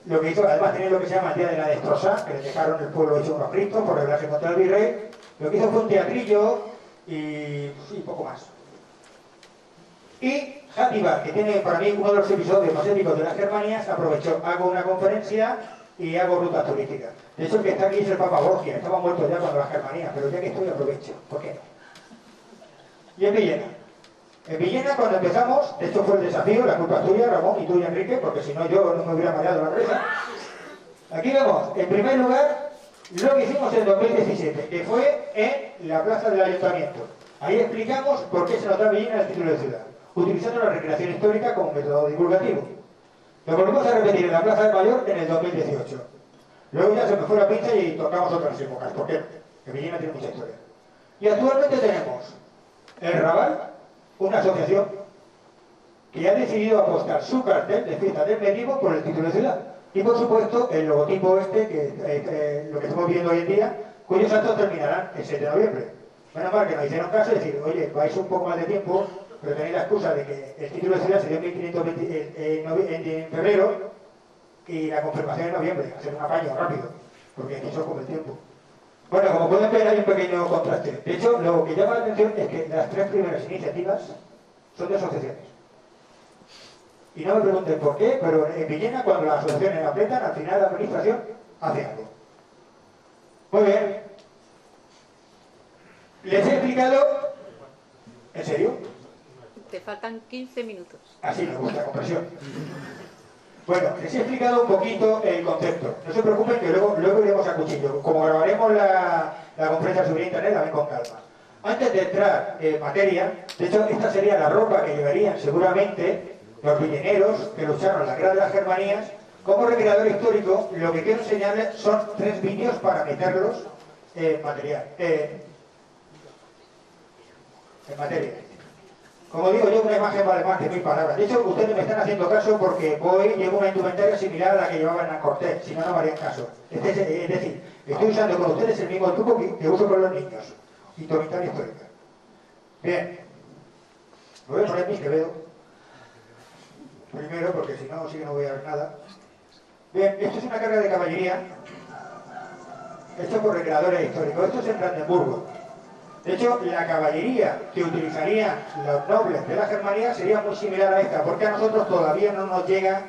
lo que hizo, además tiene lo que se llama el Día de la Destroza, que le dejaron el pueblo hecho unos cristos por rebelarse contra el virrey. Lo que hizo fue un teatrillo y poco más. Y Játiva, que tiene para mí uno de los episodios más épicos de las Germanías, aprovechó, hago una conferencia y hago rutas turísticas. De hecho, el que está aquí es el Papa Borgia, estaba muerto ya cuando las Germanías, pero ya que estoy aprovecho, ¿por qué no? Y en Villena. En Villena, cuando empezamos, esto fue el desafío, la culpa es tuya, Ramón, y tuya, Enrique, porque si no yo no me hubiera mareado la cabeza. Aquí vemos, en primer lugar, lo que hicimos en 2017, que fue en la plaza del Ayuntamiento. Ahí explicamos por qué se nos da Villena el título de ciudad, utilizando la recreación histórica como método divulgativo. Lo volvimos a repetir en la Plaza del Mayor en el 2018. Luego ya se me fue la pinza y tocamos otras épocas, porque Villena tiene mucha historia. Y actualmente tenemos el Raval, una asociación que ha decidido apostar su cartel de fiesta del medievo por el título de ciudad. Y por supuesto el logotipo lo que estamos viendo hoy en día, cuyos actos terminarán el 7 de noviembre. Menos mal que nos hicieron caso y decir, oye, vais un poco más de tiempo, pero tenéis la excusa de que el título de ciudad se dio en 1520 en febrero y la confirmación en noviembre, hacer un apaño rápido, porque aquí eso come el tiempo. Bueno, como pueden ver hay un pequeño contraste. De hecho, lo que llama la atención es que las 3 primeras iniciativas son de asociaciones. Y no me pregunten por qué, pero en Villena, cuando las asociaciones apretan, al final la administración hace algo. Muy bien. Les he explicado... ¿En serio? Te faltan 15 minutos. Así me gusta, compresión. Bueno, les he explicado un poquito el concepto. No se preocupen que luego iremos a cuchillo. Como grabaremos la conferencia sobre internet, la ven con calma. Antes de entrar en materia, de hecho, esta sería la ropa que llevarían seguramente los villeneros que lucharon en la guerra de las Germanías. Como recreador histórico, lo que quiero enseñarles son 3 vídeos para meterlos en material. En materia. Como digo yo, una imagen vale más que 1000 palabras. De hecho, ustedes me están haciendo caso porque llevo una indumentaria similar a la que llevaba Hernán Cortés, si no, no me harían caso. Es decir, estoy usando con ustedes el mismo truco que uso con los niños. Indumentaria histórica. Bien. Me voy a poner mis Quevedo. Primero, porque si no, sí que no voy a ver nada. Bien, esto es una carga de caballería. Esto por recreadores históricos. Esto es en Brandenburgo. De hecho, la caballería que utilizarían los nobles de la Germanía sería muy similar a esta, porque a nosotros todavía no nos llega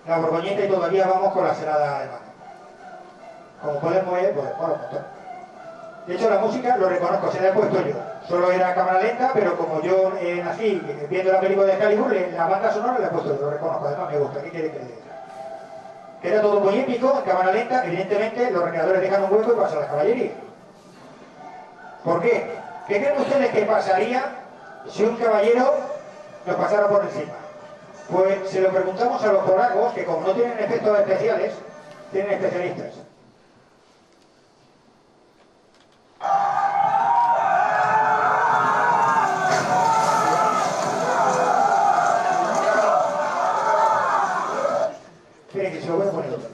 la borgoñeta y todavía vamos con la serada alemana. Como pueden ver, pues bueno, un montón. De hecho, la música lo reconozco, se la he puesto yo. Solo era cámara lenta, pero como yo nací viendo la película de Excalibur, la banda sonora la he puesto yo, lo reconozco, además me gusta. ¿Qué quiere que le diga? Que era todo muy épico, en cámara lenta, evidentemente los recreadores dejan un hueco y pasa la caballería. ¿Por qué? ¿Qué creen ustedes que pasaría si un caballero nos pasara por encima? Pues se lo preguntamos a los polacos, que como no tienen efectos especiales, tienen especialistas. Esperen que se lo voy a poner otro.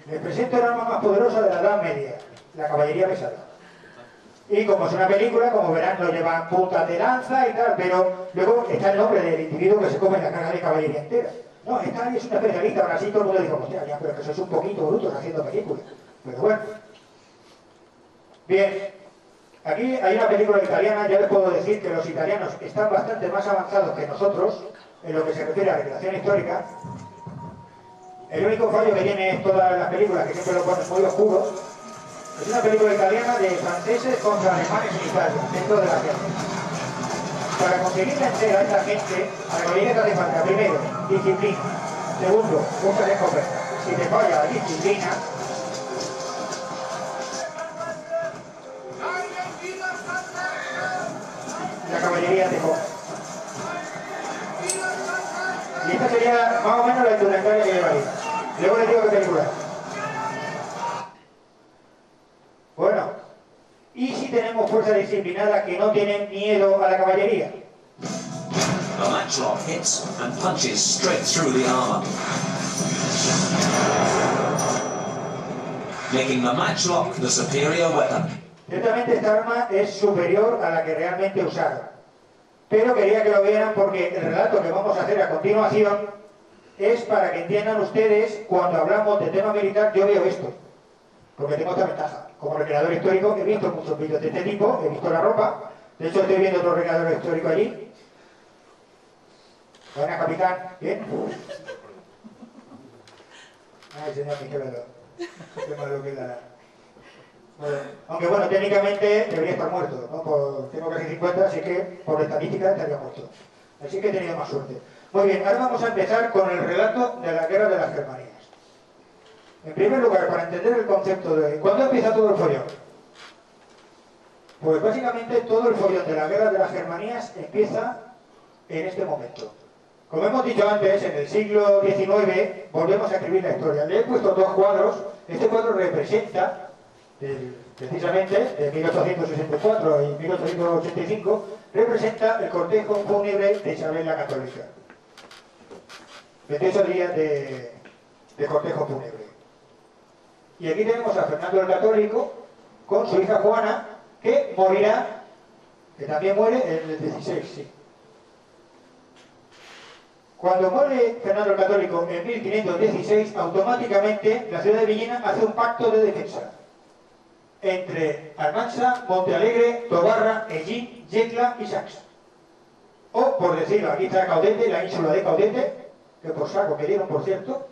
Les presento el arma más poderosa de la Edad Media, la caballería pesada. Y Y como es una película, como verán, no llevan puntas de lanza y tal, pero luego está el nombre del individuo que se come la carga de caballería entera. No, esta es una especialista, ahora sí todo el mundo dice, hostia, ya, pero que sois un poquito brutos haciendo películas. Pero bueno. Bien, aquí hay una película italiana, ya les puedo decir que los italianos están bastante más avanzados que nosotros en lo que se refiere a recreación histórica. El único fallo que tiene todas las películas, que siempre lo ponen muy oscuros, es una película italiana de franceses contra alemanes en Italia, dentro de la guerra. Para conseguir vencer a esta gente, a la caballería te hace falta, primero, disciplina. Segundo, muchas escopetas. Si te falla la disciplina, la caballería te coge. Y esta sería más o menos la indumentaria que llevaría. Luego les digo qué película es. Bueno, ¿y si tenemos fuerza disciplinada que no tienen miedo a la caballería? The matchlock hits and punches straight through the armor, making the matchlock the superior weapon. Ciertamente esta arma es superior a la que realmente usaron. Pero quería que lo vieran porque el relato que vamos a hacer a continuación es para que entiendan ustedes, cuando hablamos de tema militar, yo veo esto. Porque tengo esta ventaja. Como recreador histórico he visto muchos vídeos de este tipo, he visto la ropa. De hecho estoy viendo otro recreador histórico allí. Buena, capitán. ¿Bien? Ay, señor Miguel, qué malo que la... Bueno, aunque bueno, técnicamente debería estar muerto, ¿no? Tengo casi 50, así que por estadística estaría muerto. Así que he tenido más suerte. Muy bien, ahora vamos a empezar con el relato de la guerra de las Germanías. En primer lugar, para entender el concepto de... ¿Cuándo empieza todo el follón? Pues básicamente todo el follón de la guerra de las Germanías empieza en este momento. Como hemos dicho antes, en el siglo XIX volvemos a escribir la historia. Le he puesto dos cuadros. Este cuadro representa, precisamente, de 1864 y 1885, representa el cortejo fúnebre de Isabel la Católica. 28 días de cortejo fúnebre. Y aquí tenemos a Fernando el Católico con su hija Juana, que morirá, que también muere en el 16, sí. Cuando muere Fernando el Católico en 1516, automáticamente la ciudad de Villena hace un pacto de defensa entre Almansa, Montealegre, Tobarra, Ellín, Yecla y Sax. O, por decirlo, aquí está Caudete, la ínsula de Caudete, que por saco que dieron, por cierto.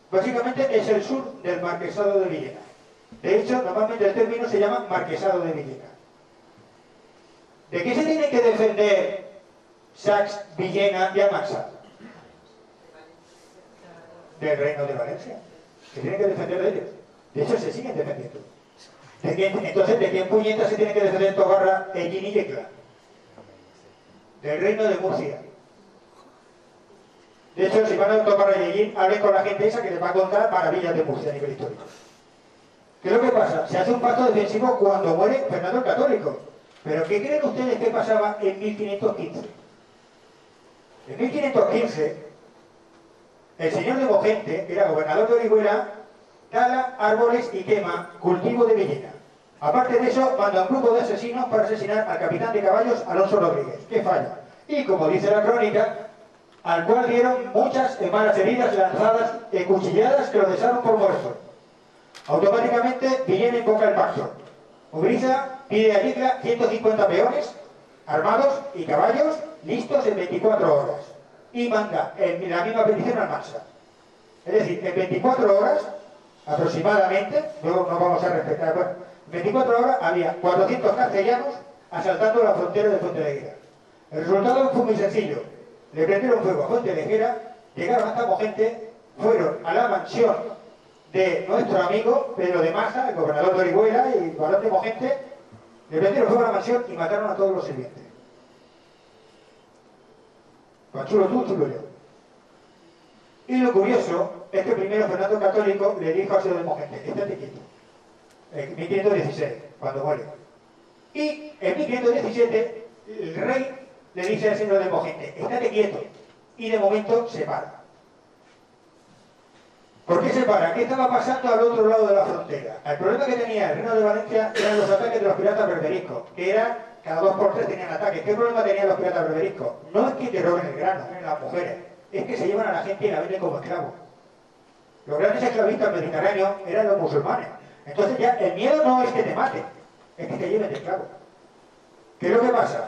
Básicamente es el sur del Marquesado de Villena. De hecho, normalmente el término se llama Marquesado de Villena. ¿De qué se tiene que defender Sax, Villena y Almansa? Del reino de Valencia. Se tienen que defender de ellos. De hecho, se siguen defendiendo. Entonces, ¿de quién puñeta se tiene que defender Tobarra, Ellín y Yecla? Del reino de Murcia. De hecho, si van a Tobarra y Ellín, hablen con la gente esa que les va a contar maravillas de Murcia a nivel histórico. ¿Qué es lo que pasa? Se hace un pacto defensivo cuando muere Fernando el Católico. ¿Pero qué creen ustedes que pasaba en 1515? En 1515, el señor de Mogente, que era gobernador de Orihuela, tala árboles y quema cultivo de Villena. Aparte de eso, manda un grupo de asesinos para asesinar al capitán de caballos Alonso Rodríguez, que falla. Y como dice la crónica, al cual dieron muchas malas heridas lanzadas, cuchilladas que lo dejaron por muerto. Automáticamente Villena invoca el pacto. Uriza pide a Yecla 150 peones, armados y caballos, listos en 24 horas. Y manda en la misma petición a Almansa. Es decir, en 24 horas, aproximadamente, luego no vamos a respetar, bueno, en 24 horas había 400 castellanos asaltando la frontera de Fuentereguera. El resultado fue muy sencillo. Le prendieron fuego a Fuentereguera, llegaron hasta Mogente, fueron a la mansión de nuestro amigo Pedro de Maza, el gobernador de Orihuela y el barón de Mogente, le prendieron fuego a la mansión y mataron a todos los sirvientes. Pues chulo tú, chulo yo. Y lo curioso es que primero Fernando Católico le dijo a Pedro de Mogente, estate quieto. En 1516, cuando muere. Y en 1517, el rey le dice al señor de Mogente, estate quieto. Y de momento se para. ¿Por qué se para? ¿Qué estaba pasando al otro lado de la frontera? El problema que tenía el Reino de Valencia eran los ataques de los piratas berberiscos, que eran, cada 2 por 3 tenían ataques. ¿Qué problema tenían los piratas berberiscos? No es que te roben el grano, en las mujeres, es que se llevan a la gente y la venden como esclavos. Los grandes esclavistas mediterráneos eran los musulmanes. Entonces ya el miedo no es que te maten, es que te lleven de esclavo. ¿Qué es lo que pasa?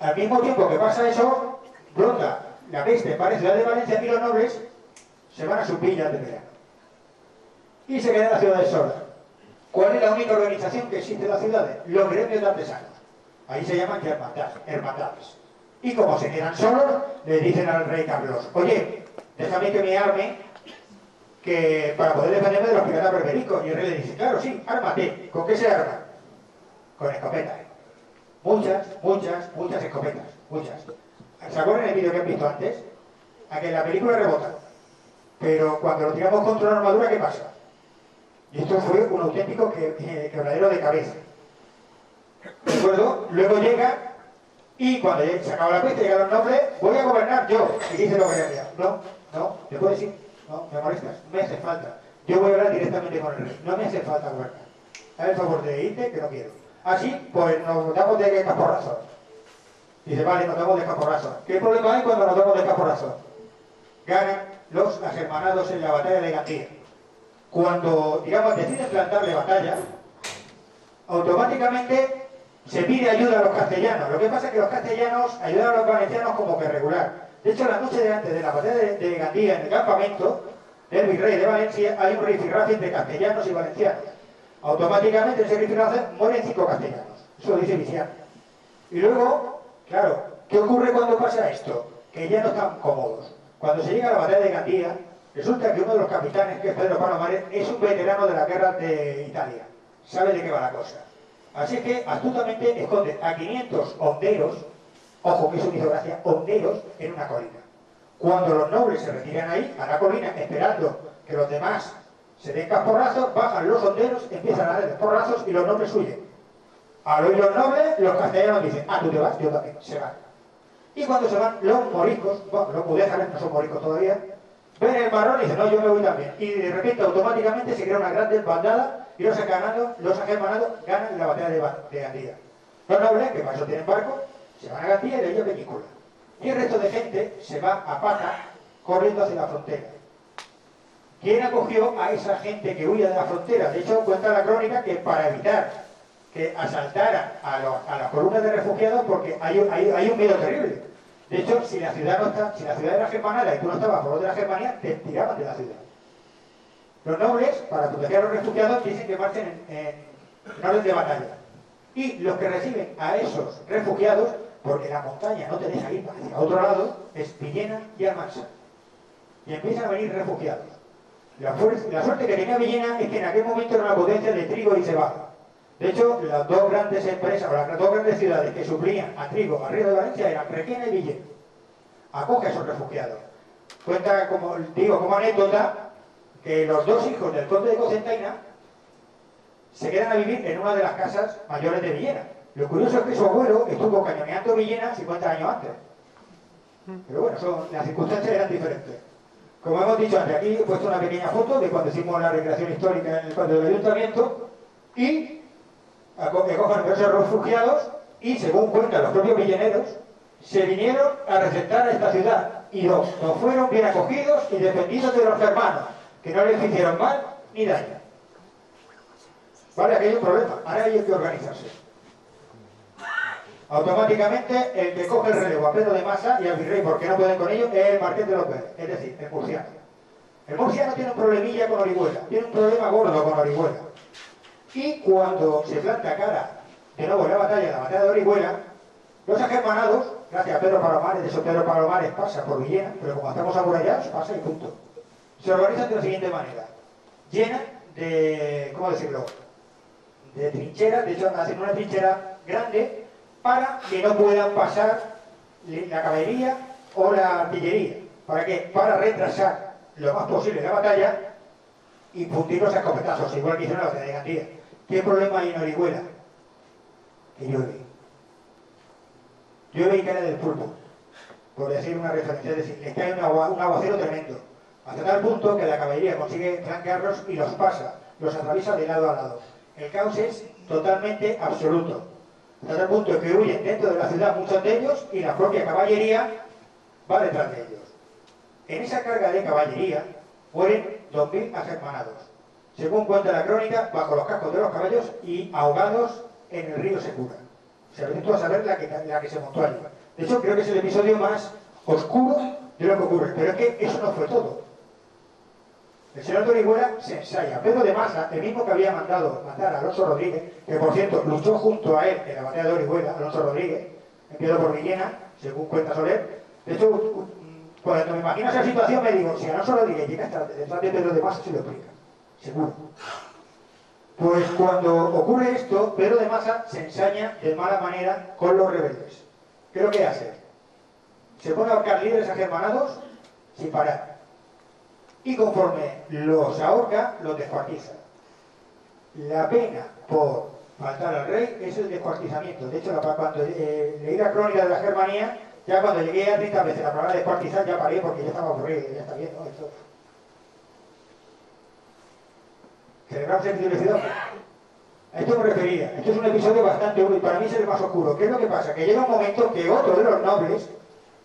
Al mismo tiempo que pasa eso, brota la peste en varias ciudades de Valencia y los nobles se van a sus villas de verano. Y se quedan las ciudades solas. ¿Cuál es la única organización que existe en las ciudades? Los gremios de artesanos. Ahí se llaman hermandades. Y como se quedan solos, le dicen al rey Carlos, oye, déjame que me arme para poder defenderme de los piratas berberiscos. Y el rey le dice, claro, sí, ármate. ¿Con qué se arma? Con escopetas. Muchas escopetas. Muchas. ¿Se acuerdan el vídeo que han visto antes? A que en la película rebota. Pero cuando lo tiramos contra una armadura, ¿qué pasa? Y esto fue un auténtico quebradero de cabeza. ¿De acuerdo? Luego llega, y cuando se acaba la peste, llegan los nobles, voy a gobernar yo. Y dice lo que había. No, ¿te puedes ir? No, me molestas, no me hace falta. Yo voy a hablar directamente con el rey. No me hace falta gobernar. Haz el favor de irte, que no quiero. Así, pues nos damos de caporrazo. Dice, vale, nos damos de caporrazo. ¿Qué problema hay cuando nos damos de caporrazo? Ganan los agermanados en la batalla de Gandía. Cuando, digamos, deciden plantarle batalla, automáticamente se pide ayuda a los castellanos. Lo que pasa es que los castellanos ayudan a los valencianos como que regular. De hecho, la noche de antes de la batalla de Gandía, en el campamento del virrey de Valencia, hay un rifirrafe entre castellanos y valencianos. Automáticamente en ese rifirrafe mueren 5 castellanos. Eso lo dice Viciano. Y luego, claro, ¿qué ocurre cuando pasa esto? Que ya no están cómodos. Cuando se llega a la batalla de Gandía, resulta que uno de los capitanes, que es Pedro Palomares, es un veterano de la guerra de Italia. Sabe de qué va la cosa. Así que astutamente esconde a 500 honderos, ojo que eso me hizo gracia, honderos en una colina. Cuando los nobles se retiran ahí, a la colina, esperando que los demás se den casporrazos, bajan los honderos, empiezan a dar casporrazos y los nobles huyen. Al oír los nobles, los castellanos dicen, tú te vas, yo también, se van. Y cuando se van los moriscos, bueno, los mudéjares no son moriscos todavía, ven el marrón y dicen, no, yo me voy también. Y de repente, automáticamente, se crea una gran desbandada y los agermanados ganan la batalla de Gandía. Los nobles, que para eso tienen barco, se van a Gandía y de ahí a Peñíscola. Y el resto de gente se va a pata corriendo hacia la frontera. ¿Quién acogió a esa gente que huía de la frontera? De hecho, cuenta la crónica que para evitar que asaltaran a las columnas de refugiados, porque hay un miedo terrible. De hecho, si la ciudad era germanada y tú no estabas a favor de la Germania, te tiraban de la ciudad. Los nobles, para proteger a los refugiados, dicen que marchen en orden de batalla. Y los que reciben a esos refugiados, porque la montaña no te deja ir hacia otro lado, es Villena y Almansa. Y empiezan a venir refugiados. La suerte que tenía Villena es que en aquel momento era una potencia de trigo y cebada. De hecho, las 2 grandes empresas, o las 2 grandes ciudades que suplían a trigo al río de Valencia eran Requena y Villena. Acoge a esos refugiados. Cuenta, como anécdota, que los 2 hijos del conde de Cocentaina se quedan a vivir en una de las casas mayores de Villena. Lo curioso es que su abuelo estuvo cañoneando Villena 50 años antes. Pero bueno, las circunstancias eran diferentes. Como hemos dicho antes, aquí he puesto una pequeña foto de cuando hicimos la recreación histórica en el patio del ayuntamiento y acogen numerosos refugiados y, según cuentan los propios villeneros, se vinieron a receptar a esta ciudad y no fueron bien acogidos y defendidos de los hermanos, que no les hicieron mal ni daño. ¿Vale? Aquí hay un problema, ahora hay que organizarse. Automáticamente el que coge el relevo a Pedro de Masa y al virrey, porque no pueden con ellos, es el Marqués de López, es decir, el murciano. El murciano tiene un problemilla con Orihuela, tiene un problema gordo con Orihuela. Y cuando se planta cara de nuevo en la batalla de Orihuela, los agermanados, gracias a Pedro Palomares, de eso Pedro Palomares pasa por Villena, pero como estamos amurallados, pasa y punto. Se organizan de la siguiente manera. Llenan de, ¿cómo decirlo?, de trincheras, de hecho hacen una trinchera grande para que no puedan pasar la caballería o la artillería. ¿Para qué? Para retrasar lo más posible la batalla y fundirlos a escopetazos, igual que hicieron en la batalla de Gandía. ¿Qué problema hay en Orihuela? Que llueve. Llueve y cae del pulpo, por decir una referencia, es decir, les cae un aguacero tremendo. hasta tal punto que la caballería consigue flanquearlos y los pasa, los atraviesa de lado a lado. El caos es totalmente absoluto, hasta tal punto que huyen dentro de la ciudad muchos de ellos y la propia caballería va detrás de ellos. En esa carga de caballería mueren 2000 agermanados, según cuenta la crónica, bajo los cascos de los caballos y ahogados en el río Secura. O sea, venimos a saber la que se montó allí. De hecho, creo que es el episodio más oscuro de lo que ocurre, pero es que eso no fue todo. El señor de Orihuela se ensaya. Pedro de Masa, el mismo que había mandado matar a Alonso Rodríguez, que por cierto luchó junto a él en la batalla de Orihuela, Alonso Rodríguez, enviado por Villena, según cuenta Soler. De hecho, cuando me imagino esa situación me digo, si Alonso Rodríguez llega hasta detrás de Pedro de Masa, se lo explica. Seguro. Pues cuando ocurre esto, Pedro de Masa se ensaña de mala manera con los rebeldes. ¿Qué es lo que hace? Se pone a ahorcar líderes agermanados sin parar. Y conforme los ahorca, los descuartiza. La pena por faltar al rey es el descuartizamiento. De hecho, cuando leí la crónica de la Germanía, ya cuando llegué a 30 veces la palabra descuartizar, ya paré porque ya estaba aburrido, ya está bien, ¿no? Esto. Celebramos el de ciudad. A esto me refería. Esto es un episodio bastante duro y para mí es el más oscuro. ¿Qué es lo que pasa? Que llega un momento que otro de los nobles,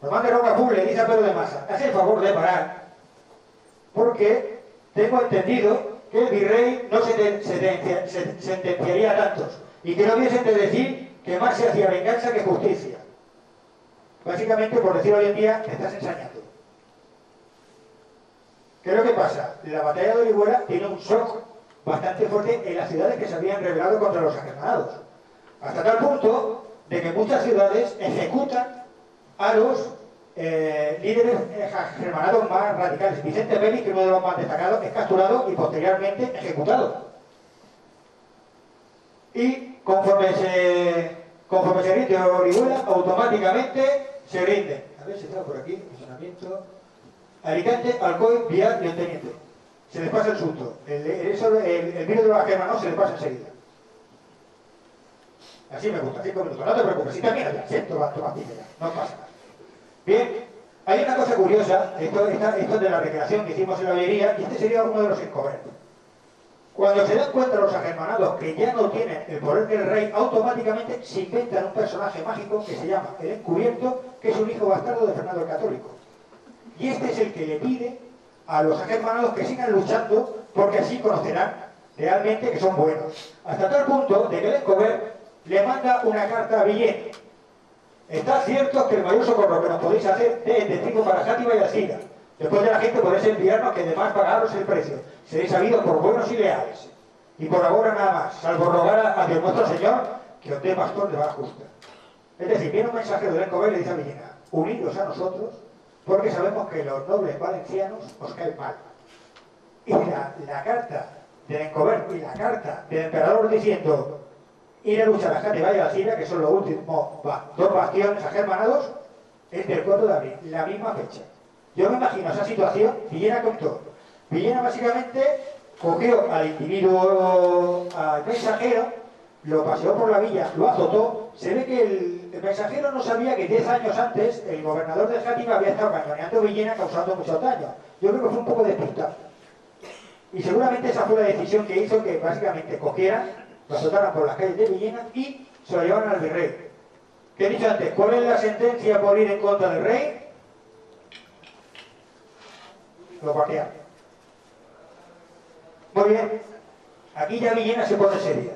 Román de Rocafú, le dice a Pedro de Masa, haz el favor de parar, porque tengo entendido que el virrey no sentenciaría a tantos y que no hubiesen de decir que más se hacía venganza que justicia. Básicamente, por decirlo hoy en día, te estás ensañando. ¿Qué es lo que pasa? La batalla de Orihuela tiene un shock bastante fuerte en las ciudades que se habían rebelado contra los agermanados. Hasta tal punto de que muchas ciudades ejecutan a los líderes agermanados más radicales. Vicente Pérez, que es uno de los más destacados, es capturado y posteriormente ejecutado. Y conforme se rinde Orihuela, automáticamente se rinde. A ver si está por aquí, funcionamiento. Alicante, Alcoy, Vial y el Teniente. Se les pasa el susto. El virus de los agermanados se les pasa enseguida. Así me gusta, 5 minutos. No te preocupes, si termina ya, siento tu pastilla, no pasa nada. Bien, hay una cosa curiosa, esto de la recreación que hicimos en la Bollería, y este sería uno de los inconvenientes. Cuando se dan cuenta los agermanados que ya no tienen el poder del rey, automáticamente se inventan un personaje mágico que se llama el Encubierto, que es un hijo bastardo de Fernando el Católico. Y este es el que le pide a los agermanados que sigan luchando, porque así conocerán realmente que son buenos. Hasta tal punto de que el Encubierto le manda una carta a Villena. Está cierto que el mayor socorro que nos podéis hacer es de trigo para Játiva y Alcira. Después de la gente podéis enviarnos que además pagaros el precio. Seréis sabidos por buenos y leales. Y por ahora nada más, salvo rogar a Dios nuestro Señor que os dé pastor de vara justa. Es decir, viene un mensajero del Encobel y le dice a Villena, unidos a nosotros, porque sabemos que los nobles valencianos os caen mal. Y la carta del Encobel y la carta del emperador diciendo ir a luchar a Játiva y Alcira, que son los últimos dos bastiones agermanados, es del 4 de abril, la misma fecha. Yo me imagino esa situación. Villena contó. Villena básicamente cogió al individuo, al mensajero, lo paseó por la villa, lo azotó. Se ve que el mensajero no sabía que 10 años antes el gobernador de Játiva había estado cañoneando Villena, causando mucho daño. Yo creo que fue un poco despistado. Y seguramente esa fue la decisión que hizo que básicamente cogieran, lo azotaran por las calles de Villena y se lo llevaran al virrey. ¿Qué he dicho antes? ¿Cuál es la sentencia por ir en contra del rey? Lo cuartearon. Muy bien. Aquí ya Villena se pone seria.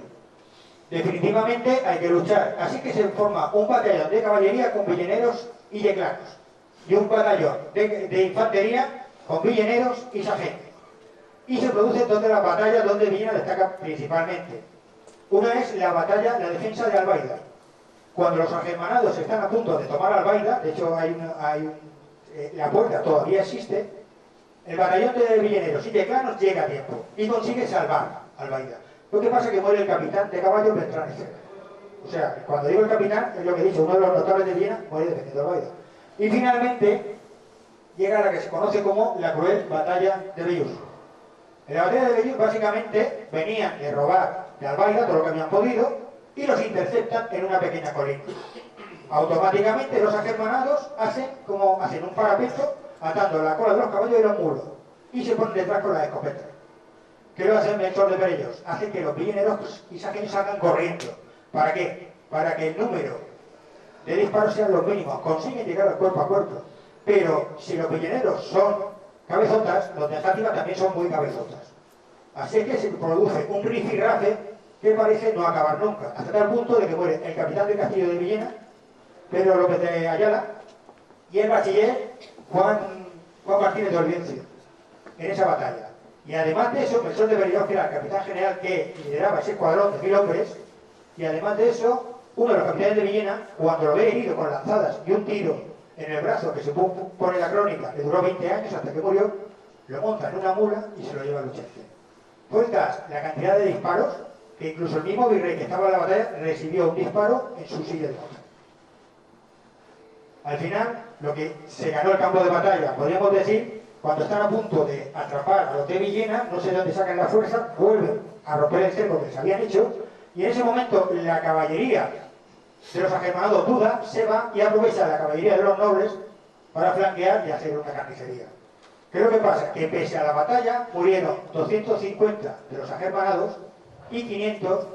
Definitivamente hay que luchar. Así que se forma un batallón de caballería con villeneros y yeclanos. Y un batallón de infantería con villeneros y sargentos. Y se producen dos de las batallas donde Villena destaca principalmente. Una es la defensa de Albaida. Cuando los agermanados están a punto de tomar Albaida, de hecho la puerta todavía existe, el batallón de villeneros y yeclanos llega a tiempo y consigue salvar Albaida. Lo que pasa es que muere el capitán de caballo Beltrán. O sea, cuando digo el capitán, es lo que he dicho, uno de los notables de Viena muere defendiendo Albaida. Y finalmente llega a la que se conoce como la cruel batalla de Bellús. En la batalla de Bellús básicamente venían de robar de Albaida todo lo que habían podido y los interceptan en una pequeña colina. Automáticamente los agermanados hacen un parapeto atando la cola de los caballos y los mulos. y se ponen detrás con las escopetas. ¿Qué lo hace Melchor de Perellos? Hace que los villeneros y salgan corriendo. ¿Para qué? Para que el número de disparos sean los mínimos. Consiguen llegar al cuerpo a cuerpo. Pero si los villeneros son cabezotas, los de Játiva también son muy cabezotas. Así que se produce un rifirrafe que parece no acabar nunca. Hasta tal punto de que muere el capitán del castillo de Villena, Pedro López de Ayala, y el bachiller Juan Martínez de Olviencio, en esa batalla. Y además de eso, Melchor de Perellos, que era el capitán general que lideraba ese escuadrón de 1000 hombres, y además de eso, uno de los capitanes de Villena, cuando lo ve herido con lanzadas y un tiro en el brazo, que se pone en la crónica, que duró 20 años hasta que murió, lo monta en una mula y se lo lleva al Luchente. Pues la cantidad de disparos, que incluso el mismo virrey que estaba en la batalla recibió un disparo en su silla de monta. Al final, lo que se ganó el campo de batalla, podríamos decir, cuando están a punto de atrapar a los de Villena, no sé de dónde sacan la fuerza, vuelven a romper el cerco que les habían hecho, y en ese momento la caballería de los agermanados duda, se va y aprovecha la caballería de los nobles para flanquear y hacer una carnicería. ¿Qué es lo que pasa? Que pese a la batalla murieron 250 de los agermanados y 500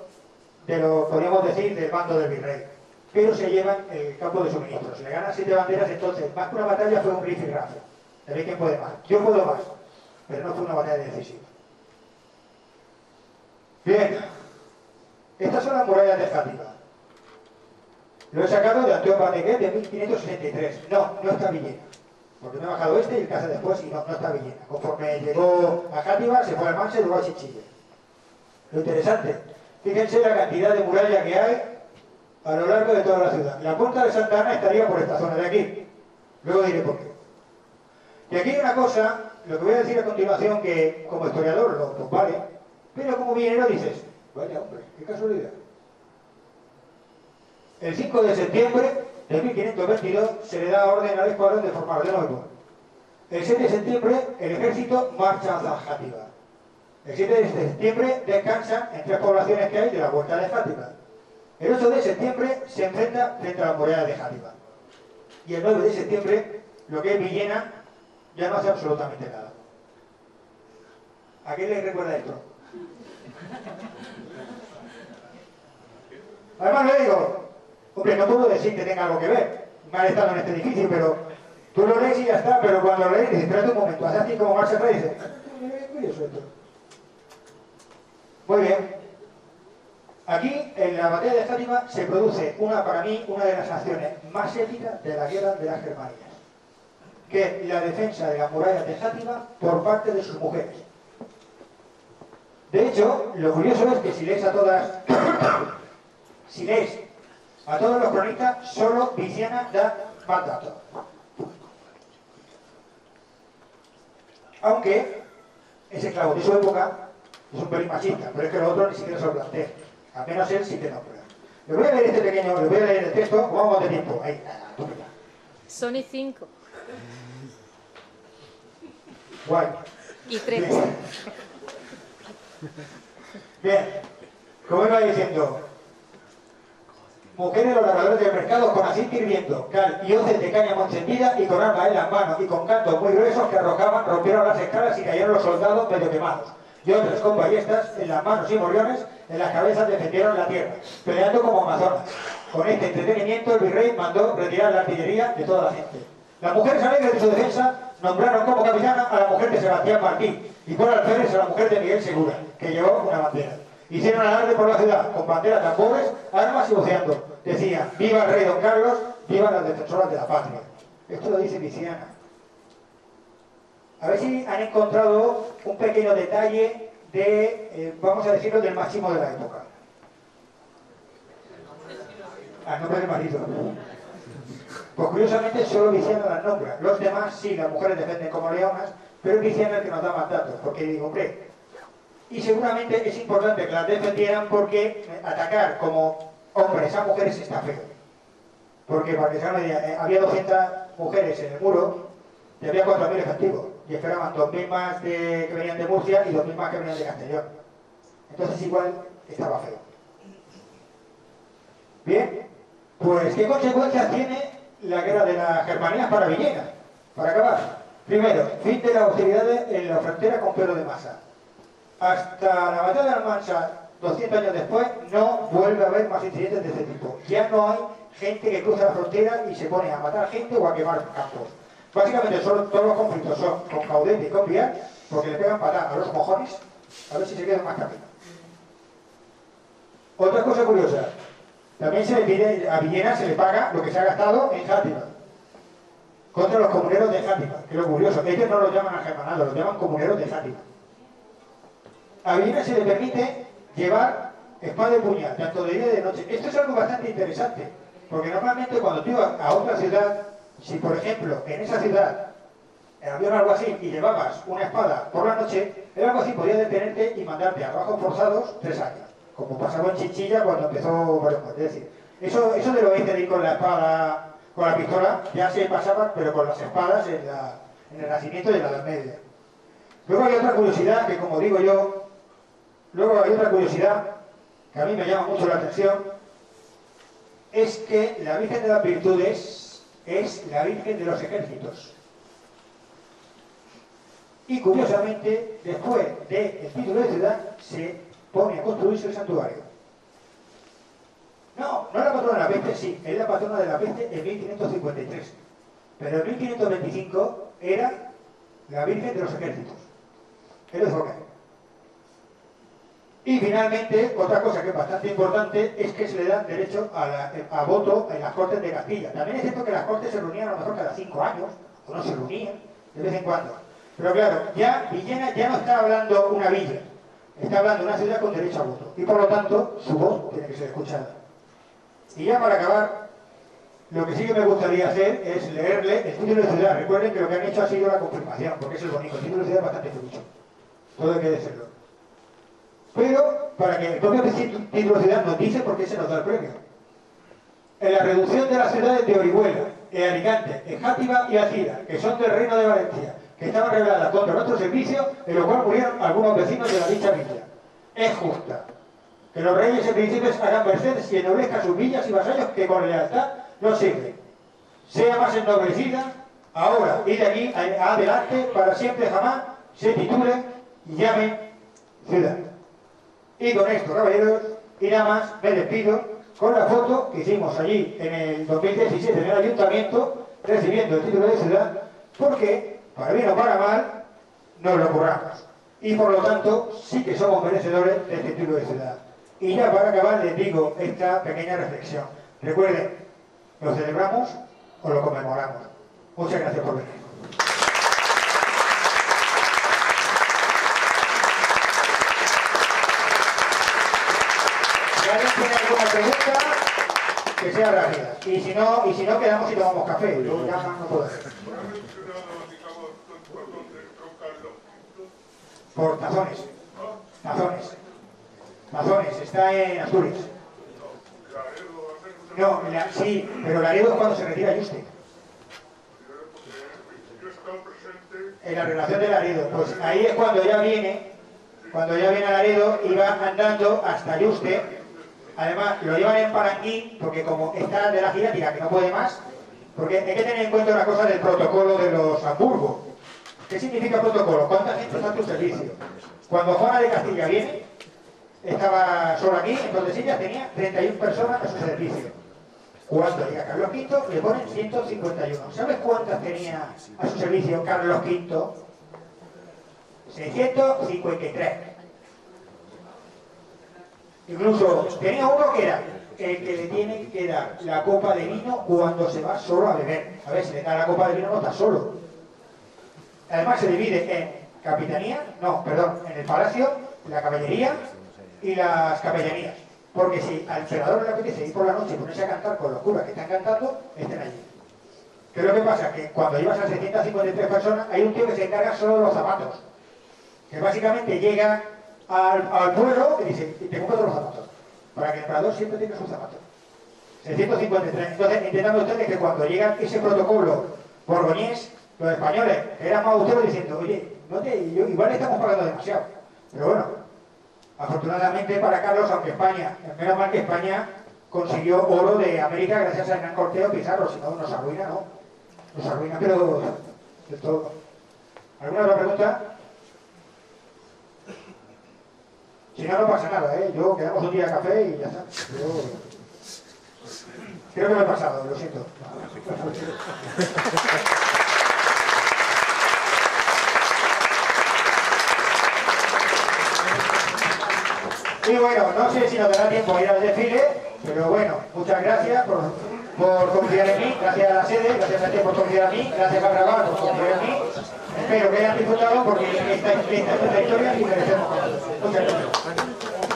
de los, podríamos decir, del bando del virrey. Pero se llevan el campo de suministros. Le ganan 7 banderas, entonces, más que una batalla fue un rifirrafe. ¿Sabéis quién puede más? Yo puedo más, pero no fue una batalla decisiva. Bien, estas son las murallas de Játiva. Lo he sacado de Antonio Paneguet de 1563. No está Villena. Porque me he bajado este y el que hace después y no está Villena. Conforme llegó a Játiva, se fue al Mancha y luego a Chinchilla. Lo interesante, fíjense la cantidad de muralla que hay a lo largo de toda la ciudad. La puerta de Santa Ana estaría por esta zona de aquí. Luego diré por qué. Y aquí hay una cosa, lo que voy a decir a continuación, que como historiador lo vale, pero como villenero dices, vaya hombre, qué casualidad. El 5 de septiembre de 1522 se le da orden al escuadrón de formar de nuevo. El 7 de septiembre el ejército marcha hacia Játiva. El 7 de septiembre descansan en 3 poblaciones que hay de la Huerta de Játiva. El 8 de septiembre se enfrenta frente a la muralla de Játiva. Y el 9 de septiembre, lo que es Villena, ya no hace absolutamente nada. ¿A qué le recuerda esto? Además le digo, hombre, no puedo decir que tenga algo que ver. Me han estado en este edificio, pero tú lo lees y ya está, pero cuando lo lees dices, espérate un momento, hace así como Marx atrás y dices, curioso esto. Muy bien. Aquí, en la batalla de Játiva, se produce para mí, una de las acciones más épicas de la guerra de las Germanías, que es la defensa de las murallas de Játiva por parte de sus mujeres. De hecho, lo curioso es que si lees a todos los cronistas, solo Viciana da mal dato. Aunque es esclavo de su época, es un pelín machista, pero es que los otros ni siquiera se lo plantean. Al menos él sí te nombra. Le voy a leer le voy a leer el texto, vamos de tiempo. Ahí, Sony 5. Guay. Y 3. Bien, como iba diciendo, mujeres los labradores del mercado con aceite hirviendo, cal y hoces de cáñamo encendida y con armas en las manos y con cantos muy gruesos que rompieron las escalas y cayeron los soldados medio quemados. Y otros con ballestas en las manos y morriones en las cabezas defendieron la tierra, peleando como amazonas. Con este entretenimiento el virrey mandó retirar la artillería de toda la gente. Las mujeres alegres de su defensa nombraron como capitana a la mujer de Sebastián Martín y por alférez a la mujer de Miguel Segura, que llevó una bandera. Hicieron alarde por la ciudad, con banderas, tambores, armas y voceando. Decían, viva el rey Don Carlos, viva las defensoras de la patria. Esto lo dice Viciana. A ver si han encontrado un pequeño detalle de, vamos a decirlo, del máximo de la época. Al nombre del marido. Pues curiosamente solo Viciana las nombra. Los demás sí, las mujeres defienden como leonas, pero es Viciana el que nos da más datos, porque digo, hombre, y seguramente es importante que las defendieran porque atacar como hombres a mujeres está feo. Porque para que se hagan una idea, había 200 mujeres en el muro y había 4.000 efectivos. Y esperaban 2.000 más que venían de Murcia y 2.000 más que venían de Castellón. Entonces igual estaba feo. Bien, pues ¿qué consecuencias tiene la guerra de las Germanías para Villena? Para acabar. Primero, fin de las hostilidades en la frontera con Pedro de Masa. Hasta la batalla de Almansa, 200 años después, no vuelve a haber más incidentes de este tipo. Ya no hay gente que cruza la frontera y se pone a matar gente o a quemar campos. Básicamente todos los conflictos son con Caudete y con Vial, porque le pegan patada a los mojones, a ver si se quedan más camino. Otra cosa curiosa, también se le pide, a Villena se le paga lo que se ha gastado en Játiva, contra los comuneros de Játiva, que es lo curioso, ellos no los llaman agermanados, los llaman comuneros de Játiva. A Villena se le permite llevar espada y puñal, tanto de día y de noche. Esto es algo bastante interesante, porque normalmente cuando tú ibas a otra ciudad, si por ejemplo en esa ciudad había un alguacil y llevabas una espada por la noche, el alguacil podía detenerte y mandarte a trabajos forzados 3 años, como pasaba en Chinchilla cuando empezó varios pueblos. Es decir, eso de lo de ir con la espada, con la pistola, ya se pasaba, pero con las espadas en el nacimiento de la Edad Media. Luego hay otra curiosidad que, como digo yo, que a mí me llama mucho la atención, es que la Virgen de las Virtudes es la Virgen de los Ejércitos. Y curiosamente, después del título de ciudad, se pone a construirse el santuario. No es la patrona de la peste, sí, es la patrona de la peste en 1553. Pero en 1525 era la Virgen de los Ejércitos. Es lo que hay. Y finalmente, otra cosa que es bastante importante es que se le da derecho a voto en las Cortes de Castilla. También es cierto que las Cortes se reunían a lo mejor cada 5 años, o no se reunían, de vez en cuando. Pero claro, ya Villena ya no está hablando una villa, está hablando una ciudad con derecho a voto. Y por lo tanto, su voz tiene que ser escuchada. Y ya para acabar, lo que sí que me gustaría hacer es leerle el título de ciudad. Recuerden que lo que han hecho ha sido la confirmación, porque es el bonito. El título de ciudad es bastante trucho. Todo hay que decirlo. Pero, para que el propio título de ciudad nos dice por qué se nos da el premio. En la reducción de las ciudades de Orihuela, en Alicante, en Játiva y Alcira, que son del Reino de Valencia, que estaban rebeladas contra nuestro servicio, en lo cual murieron algunos vecinos de la dicha villa. Es justa que los reyes y príncipes hagan mercedes y ennoblezcan sus villas y vasallos que con lealtad nos sirven. Sea más ennoblecida, ahora y de aquí adelante, para siempre jamás, se titule y llame ciudad. Y con esto, caballeros, y nada más, me despido con la foto que hicimos allí en el 2017 en el ayuntamiento, recibiendo el título de ciudad, porque, para bien o para mal, nos lo curramos. Y por lo tanto, sí que somos merecedores de este título de ciudad. Y ya para acabar les digo esta pequeña reflexión. Recuerden, ¿lo celebramos o lo conmemoramos? Muchas gracias por venir. Si alguien tiene alguna pregunta, que sea rápida. Y si no quedamos y tomamos café. Yo ya no puedo hacer. Por Tazones. Tazones, está en Asturias. No, sí, pero Laredo es cuando se retira Yuste. En la relación de Laredo, pues ahí es cuando ya viene a Laredo y va andando hasta Yuste. Además, lo llevan en palanquín, porque como está de la girática que no puede más, porque hay que tener en cuenta una cosa del protocolo de los Habsburgo. ¿Qué significa protocolo? ¿Cuánta gente está a tu servicio? Cuando Juana de Castilla viene, estaba solo aquí, en Tordesillas tenía 31 personas a su servicio. Cuando llega Carlos V, le ponen 151. ¿Sabes cuántas tenía a su servicio Carlos V? 653. Incluso tenía uno que era el que le tiene que dar la copa de vino cuando se va solo a beber. A ver, si le da la copa de vino no está solo. Además se divide en en el palacio, la caballería y las capellanías. Porque si al emperador le apetece ir por la noche y ponerse a cantar con los curas que están cantando, estén allí. ¿Qué es lo que pasa? Que cuando llevas a 653 personas, hay un tío que se encarga solo de los zapatos. Que básicamente llega al pueblo y dice, te compro todos los zapatos. Para que el emperador siempre tenga sus zapatos. 653. Entonces, intentando ustedes que cuando llega ese protocolo borgoñés, los españoles eran más austeros diciendo, oye, igual estamos pagando demasiado. Pero bueno, afortunadamente para Carlos, aunque menos mal que España consiguió oro de América gracias a Hernán Cortés o Pizarro, si no nos arruina, ¿no? Nos arruina, pero de todo. ¿Alguna otra pregunta? Si no, no pasa nada, ¿eh? Yo quedamos un día a café y ya está. Yo... Creo que me he pasado, lo siento. Y bueno, no sé si nos dará tiempo a ir al desfile, pero bueno, muchas gracias por confiar en mí, gracias a la sede, gracias a ti por confiar en mí, gracias a Raval por confiar en mí. Espero que hayan disfrutado porque esta historia sí merecemos. Muchas gracias.